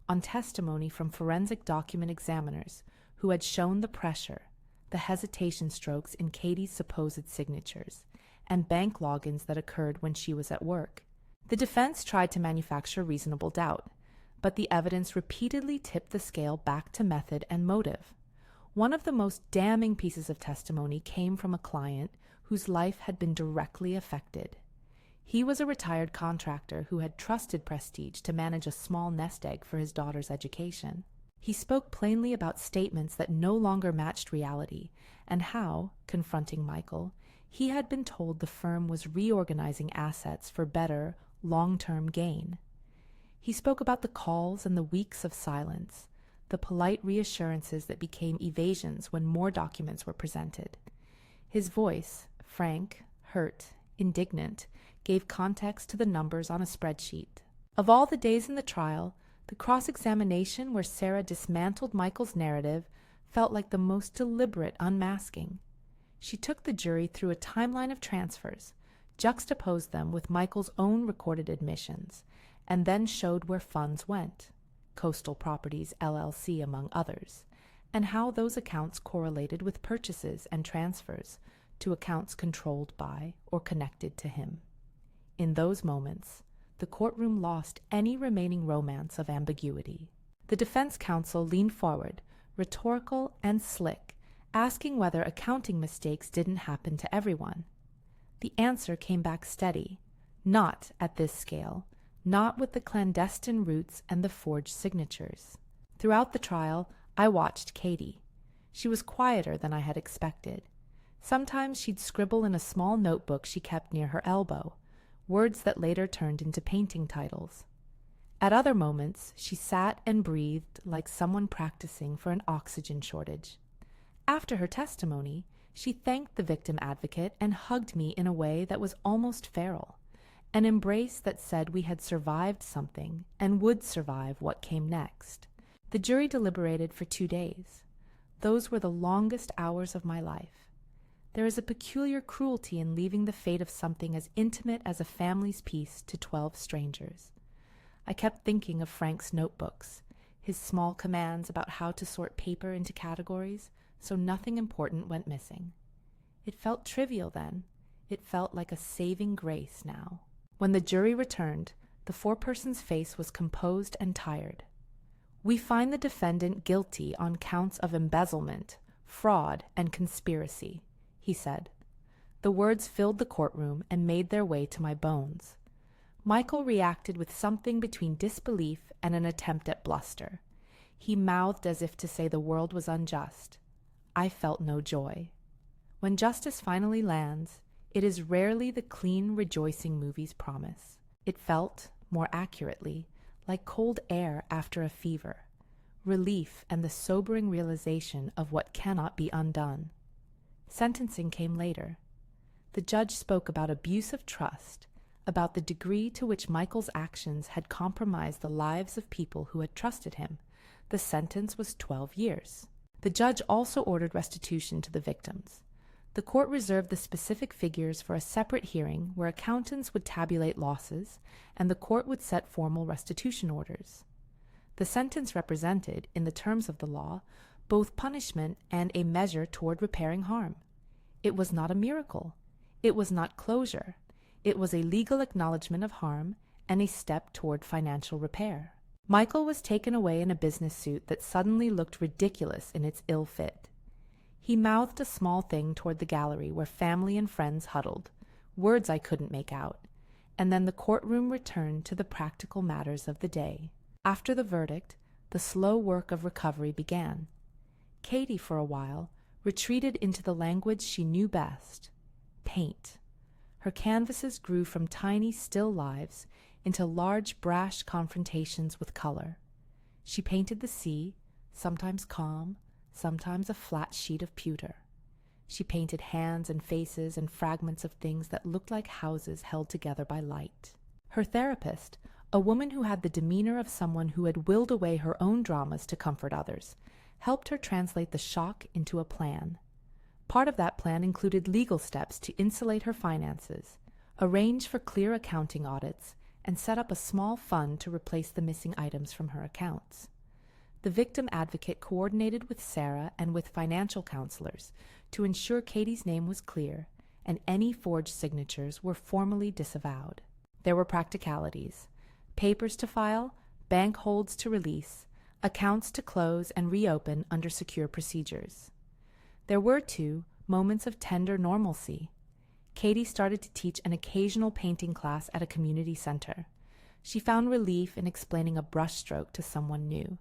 Speaker 1: on testimony from forensic document examiners who had shown the pressure, the hesitation strokes in Katie's supposed signatures, and bank logins that occurred when she was at work. The defense tried to manufacture reasonable doubt, but the evidence repeatedly tipped the scale back to method and motive. One of the most damning pieces of testimony came from a client whose life had been directly affected. He was a retired contractor who had trusted Prestige to manage a small nest egg for his daughter's education. He spoke plainly about statements that no longer matched reality, and how, confronting Michael, he had been told the firm was reorganizing assets for better, long-term gain. He spoke about the calls and the weeks of silence, the polite reassurances that became evasions when more documents were presented. His voice, frank, hurt, indignant, gave context to the numbers on a spreadsheet. Of all the days in the trial, the cross-examination where Sarah dismantled Michael's narrative felt like the most deliberate unmasking. She took the jury through a timeline of transfers, juxtaposed them with Michael's own recorded admissions, and then showed where funds went, Coastal Properties LLC among others, and how those accounts correlated with purchases and transfers to accounts controlled by or connected to him. In those moments, the courtroom lost any remaining romance of ambiguity. The defense counsel leaned forward, rhetorical and slick, asking whether accounting mistakes didn't happen to everyone. The answer came back steady. Not at this scale, not with the clandestine routes and the forged signatures. Throughout the trial, I watched Katie. She was quieter than I had expected. Sometimes she'd scribble in a small notebook she kept near her elbow, words that later turned into painting titles. At other moments, she sat and breathed like someone practicing for an oxygen shortage. After her testimony, she thanked the victim advocate and hugged me in a way that was almost feral, an embrace that said we had survived something and would survive what came next. The jury deliberated for 2 days. Those were the longest hours of my life. There is a peculiar cruelty in leaving the fate of something as intimate as a family's peace to 12 strangers. I kept thinking of Frank's notebooks, his small commands about how to sort paper into categories so nothing important went missing. It felt trivial then. It felt like a saving grace now. When the jury returned, the foreperson's face was composed and tired. "We find the defendant guilty on counts of embezzlement, fraud, and conspiracy," he said. The words filled the courtroom and made their way to my bones. Michael reacted with something between disbelief and an attempt at bluster. He mouthed as if to say the world was unjust. I felt no joy. When justice finally lands, it is rarely the clean, rejoicing movies promise. It felt, more accurately, like cold air after a fever, relief and the sobering realization of what cannot be undone. Sentencing came later. The judge spoke about abuse of trust, about the degree to which Michael's actions had compromised the lives of people who had trusted him. The sentence was 12 years. The judge also ordered restitution to the victims. The court reserved the specific figures for a separate hearing where accountants would tabulate losses and the court would set formal restitution orders. The sentence represented, in the terms of the law, both punishment and a measure toward repairing harm. It was not a miracle. It was not closure. It was a legal acknowledgement of harm and a step toward financial repair. Michael was taken away in a business suit that suddenly looked ridiculous in its ill fit. He mouthed a small thing toward the gallery where family and friends huddled, words I couldn't make out, and then the courtroom returned to the practical matters of the day. After the verdict, the slow work of recovery began. Katie, for a while, retreated into the language she knew best, paint. Her canvases grew from tiny, still lives into large, brash confrontations with color. She painted the sea, sometimes calm, sometimes a flat sheet of pewter. She painted hands and faces and fragments of things that looked like houses held together by light. Her therapist, a woman who had the demeanor of someone who had willed away her own dramas to comfort others, helped her translate the shock into a plan. Part of that plan included legal steps to insulate her finances, arrange for clear accounting audits, and set up a small fund to replace the missing items from her accounts. The victim advocate coordinated with Sarah and with financial counselors to ensure Katie's name was clear and any forged signatures were formally disavowed. There were practicalities: papers to file, bank holds to release, accounts to close and reopen under secure procedures. There were, too, moments of tender normalcy. Katie started to teach an occasional painting class at a community center. She found relief in explaining a brushstroke to someone new.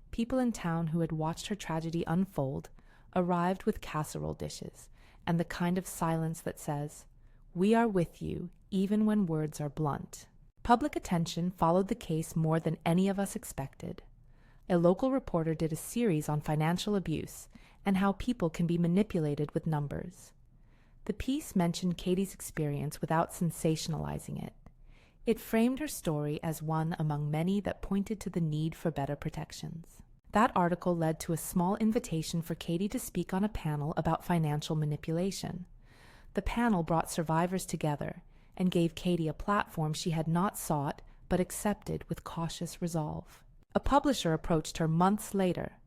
Speaker 1: People in town who had watched her tragedy unfold arrived with casserole dishes and the kind of silence that says, "We are with you, even when words are blunt." Public attention followed the case more than any of us expected. A local reporter did a series on financial abuse and how people can be manipulated with numbers. The piece mentioned Katie's experience without sensationalizing it. It framed her story as one among many that pointed to the need for better protections. That article led to a small invitation for Katie to speak on a panel about financial manipulation. The panel brought survivors together and gave Katie a platform she had not sought but accepted with cautious resolve. A publisher approached her months later.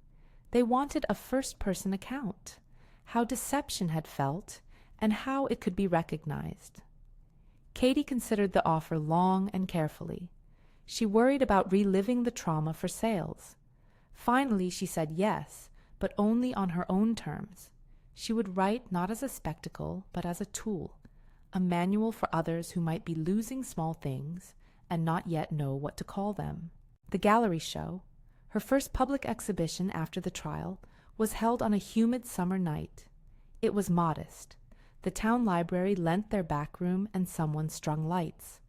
Speaker 1: They wanted a first-person account, how deception had felt, and how it could be recognized. Katie considered the offer long and carefully. She worried about reliving the trauma for sales. Finally, she said yes, but only on her own terms. She would write not as a spectacle, but as a tool, a manual for others who might be losing small things and not yet know what to call them. The gallery show, her first public exhibition after the trial, was held on a humid summer night. It was modest. The town library lent their back room and someone strung lights.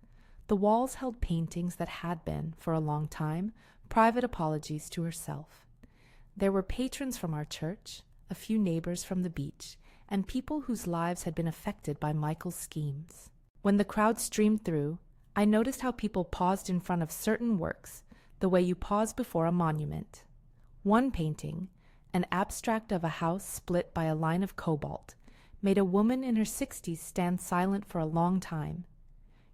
Speaker 1: The walls held paintings that had been, for a long time, private apologies to herself. There were patrons from our church, a few neighbors from the beach, and people whose lives had been affected by Michael's schemes. When the crowd streamed through, I noticed how people paused in front of certain works, the way you pause before a monument. One painting, an abstract of a house split by a line of cobalt, made a woman in her 60s stand silent for a long time.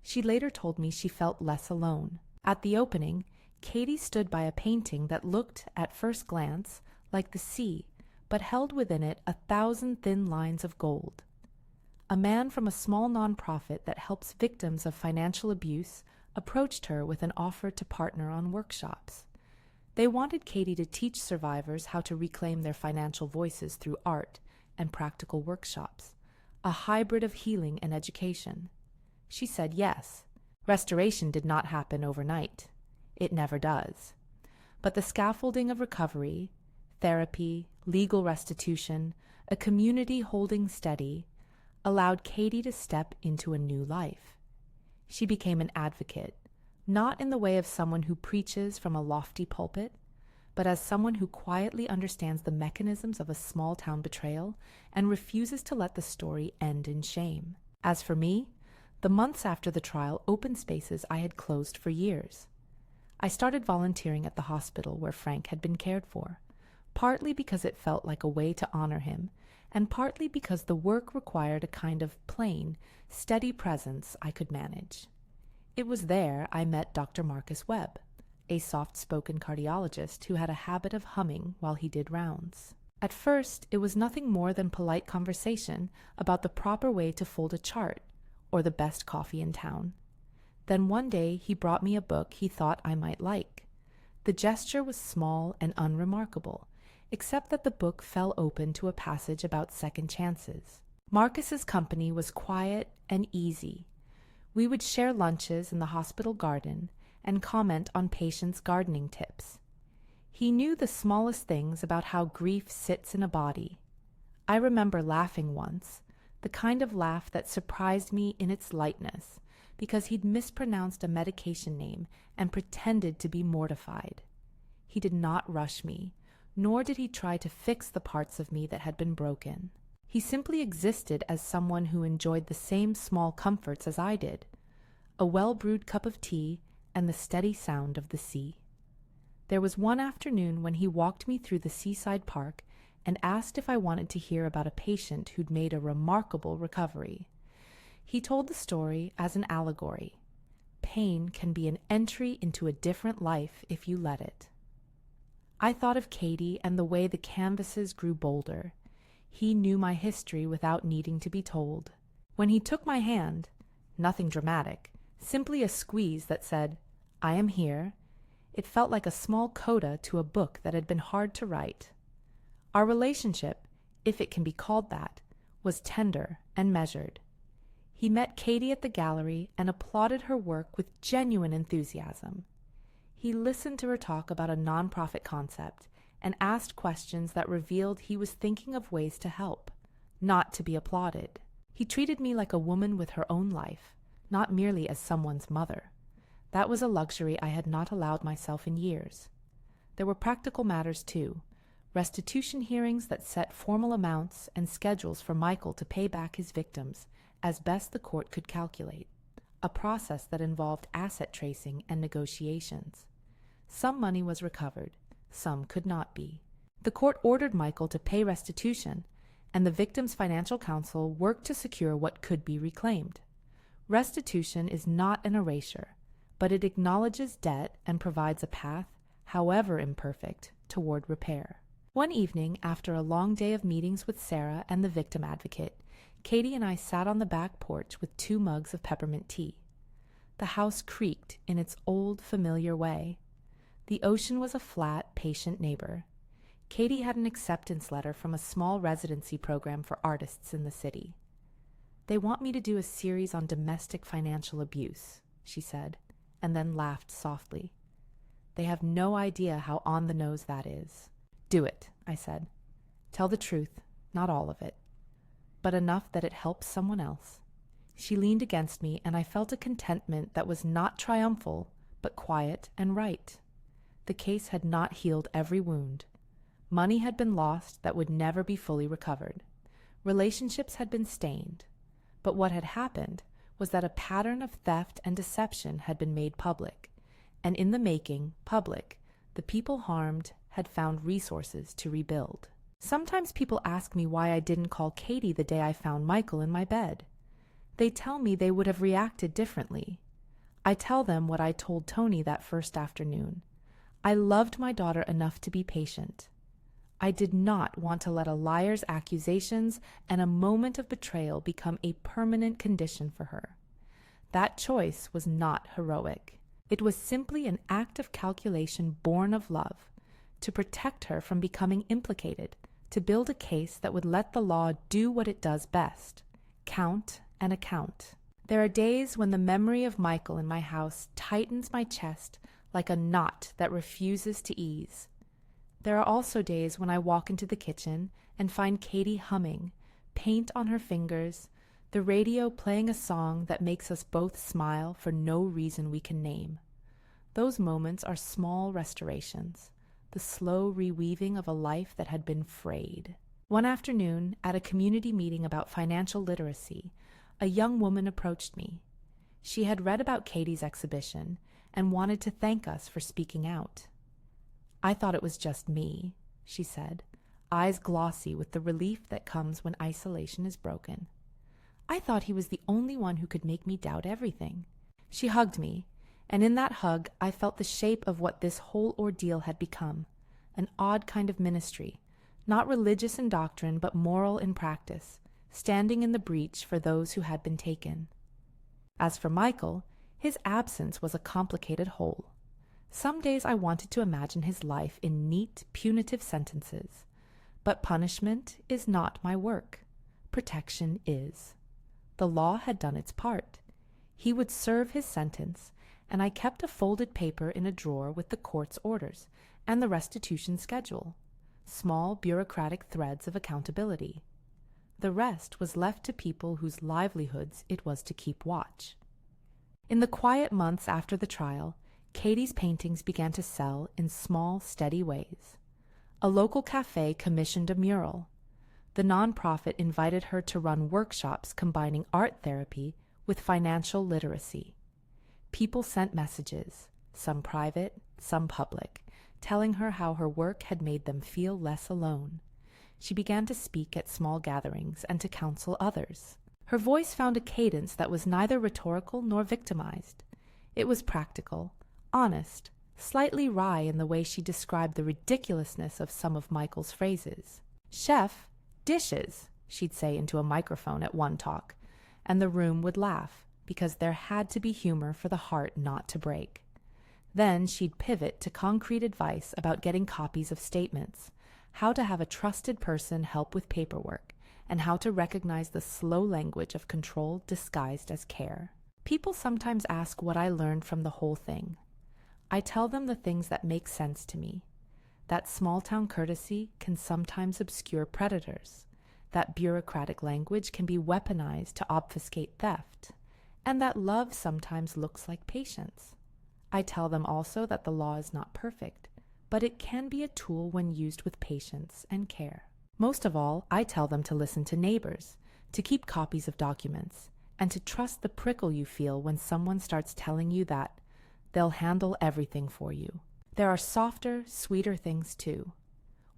Speaker 1: She later told me she felt less alone. At the opening, Katie stood by a painting that looked, at first glance, like the sea, but held within it 1,000 thin lines of gold. A man from a small nonprofit that helps victims of financial abuse approached her with an offer to partner on workshops. They wanted Katie to teach survivors how to reclaim their financial voices through art and practical workshops, a hybrid of healing and education. She said yes. Restoration did not happen overnight. It never does. But the scaffolding of recovery, therapy, legal restitution, a community holding steady, allowed Katie to step into a new life. She became an advocate, not in the way of someone who preaches from a lofty pulpit, but as someone who quietly understands the mechanisms of a small-town betrayal and refuses to let the story end in shame. As for me, the months after the trial opened spaces I had closed for years. I started volunteering at the hospital where Frank had been cared for, partly because it felt like a way to honor him, and partly because the work required a kind of plain, steady presence I could manage. It was there I met Dr. Marcus Webb, a soft-spoken cardiologist who had a habit of humming while he did rounds. At first, it was nothing more than polite conversation about the proper way to fold a chart, or the best coffee in town. Then one day he brought me a book he thought I might like. The gesture was small and unremarkable, except that the book fell open to a passage about second chances. Marcus's company was quiet and easy. We would share lunches in the hospital garden and comment on patients' gardening tips. He knew the smallest things about how grief sits in a body. I remember laughing once, the kind of laugh that surprised me in its lightness, because he'd mispronounced a medication name and pretended to be mortified. He did not rush me, nor did he try to fix the parts of me that had been broken. He simply existed as someone who enjoyed the same small comforts as I did, a well-brewed cup of tea and the steady sound of the sea. There was one afternoon when he walked me through the seaside park and asked if I wanted to hear about a patient who'd made a remarkable recovery. He told the story as an allegory. Pain can be an entry into a different life if you let it. I thought of Katie and the way the canvases grew bolder. He knew my history without needing to be told. When he took my hand, nothing dramatic, simply a squeeze that said, "I am here," it felt like a small coda to a book that had been hard to write. Our relationship, if it can be called that, was tender and measured. He met Katie at the gallery and applauded her work with genuine enthusiasm. He listened to her talk about a nonprofit concept and asked questions that revealed he was thinking of ways to help, not to be applauded. He treated me like a woman with her own life, not merely as someone's mother. That was a luxury I had not allowed myself in years. There were practical matters too, restitution hearings that set formal amounts and schedules for Michael to pay back his victims as best the court could calculate, a process that involved asset tracing and negotiations. Some money was recovered, some could not be. The court ordered Michael to pay restitution, and the victim's financial counsel worked to secure what could be reclaimed. Restitution is not an erasure, but it acknowledges debt and provides a path, however imperfect, toward repair. One evening, after a long day of meetings with Sarah and the victim advocate, Katie and I sat on the back porch with 2 mugs of peppermint tea. The house creaked in its old, familiar way. The ocean was a flat, patient neighbor. Katie had an acceptance letter from a small residency program for artists in the city. "They want me to do a series on domestic financial abuse," she said, and then laughed softly. "They have no idea how on the nose that is." "Do it," I said. "Tell the truth, not all of it, but enough that it helps someone else." She leaned against me, and I felt a contentment that was not triumphal, but quiet and right. The case had not healed every wound. Money had been lost that would never be fully recovered. Relationships had been stained. But what had happened was that a pattern of theft and deception had been made public, and in the making public, the people harmed had found resources to rebuild. Sometimes people ask me why I didn't call Katie the day I found Michael in my bed. They tell me they would have reacted differently. I tell them what I told Tony that first afternoon. I loved my daughter enough to be patient. I did not want to let a liar's accusations and a moment of betrayal become a permanent condition for her. That choice was not heroic. It was simply an act of calculation born of love, to protect her from becoming implicated, to build a case that would let the law do what it does best, count and account. There are days when the memory of Michael in my house tightens my chest like a knot that refuses to ease. There are also days when I walk into the kitchen and find Katie humming, paint on her fingers, the radio playing a song that makes us both smile for no reason we can name. Those moments are small restorations, the slow reweaving of a life that had been frayed. One afternoon, at a community meeting about financial literacy, a young woman approached me. She had read about Katie's exhibition and wanted to thank us for speaking out. "I thought it was just me," she said, eyes glossy with the relief that comes when isolation is broken. "I thought he was the only one who could make me doubt everything." She hugged me, and in that hug I felt the shape of what this whole ordeal had become, an odd kind of ministry, not religious in doctrine but moral in practice, standing in the breach for those who had been taken. As for Michael, his absence was a complicated whole. Some days I wanted to imagine his life in neat, punitive sentences. But punishment is not my work. Protection is. The law had done its part. He would serve his sentence, and I kept a folded paper in a drawer with the court's orders and the restitution schedule, small bureaucratic threads of accountability. The rest was left to people whose livelihoods it was to keep watch. In the quiet months after the trial, Katie's paintings began to sell in small, steady ways. A local cafe commissioned a mural. The nonprofit invited her to run workshops combining art therapy with financial literacy. People sent messages, some private, some public, telling her how her work had made them feel less alone. She began to speak at small gatherings and to counsel others. Her voice found a cadence that was neither rhetorical nor victimized. It was practical, honest, slightly wry in the way she described the ridiculousness of some of Michael's phrases. "Chef, dishes," she'd say into a microphone at one talk, and the room would laugh, because there had to be humor for the heart not to break. Then she'd pivot to concrete advice about getting copies of statements, how to have a trusted person help with paperwork, and how to recognize the slow language of control disguised as care. People sometimes ask what I learned from the whole thing. I tell them the things that make sense to me. That small-town courtesy can sometimes obscure predators. That bureaucratic language can be weaponized to obfuscate theft. And that love sometimes looks like patience. I tell them also that the law is not perfect, but it can be a tool when used with patience and care. Most of all, I tell them to listen to neighbors, to keep copies of documents, and to trust the prickle you feel when someone starts telling you that they'll handle everything for you. There are softer, sweeter things too.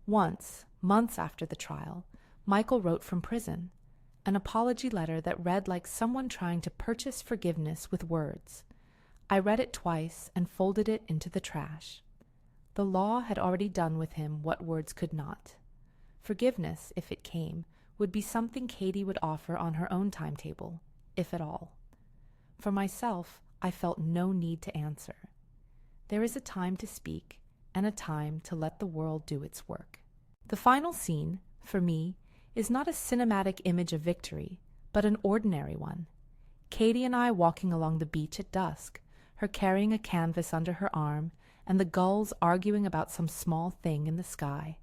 Speaker 1: Once, months after the trial, Michael wrote from prison, an apology letter that read like someone trying to purchase forgiveness with words. I read it twice and folded it into the trash. The law had already done with him what words could not. Forgiveness, if it came, would be something Katie would offer on her own timetable, if at all. For myself, I felt no need to answer. There is a time to speak and a time to let the world do its work. The final scene, for me, is not a cinematic image of victory, but an ordinary one. Katie and I walking along the beach at dusk, her carrying a canvas under her arm, and the gulls arguing about some small thing in the sky.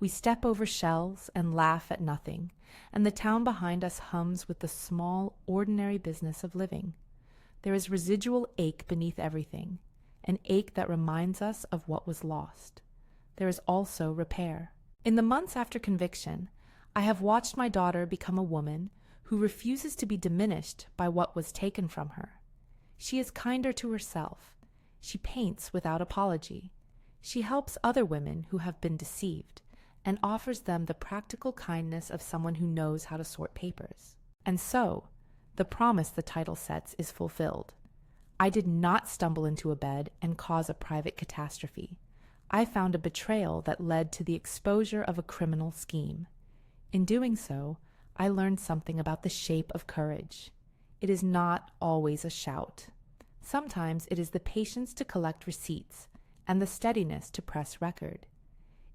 Speaker 1: We step over shells and laugh at nothing, and the town behind us hums with the small, ordinary business of living. There is residual ache beneath everything, an ache that reminds us of what was lost. There is also repair. In the months after conviction, I have watched my daughter become a woman who refuses to be diminished by what was taken from her. She is kinder to herself. She paints without apology. She helps other women who have been deceived and offers them the practical kindness of someone who knows how to sort papers. And so, the promise the title sets is fulfilled. I did not stumble into a bed and cause a private catastrophe. I found a betrayal that led to the exposure of a criminal scheme. In doing so, I learned something about the shape of courage. It is not always a shout. Sometimes it is the patience to collect receipts and the steadiness to press record.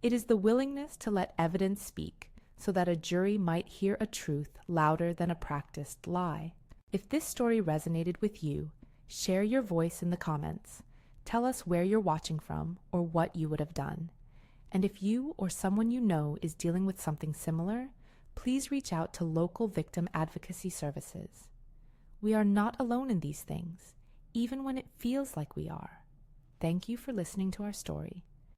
Speaker 1: It is the willingness to let evidence speak so that a jury might hear a truth louder than a practiced lie. If this story resonated with you, share your voice in the comments. Tell us where you're watching from or what you would have done. And if you or someone you know is dealing with something similar, please reach out to local victim advocacy services. We are not alone in these things, even when it feels like we are. Thank you for listening to our story.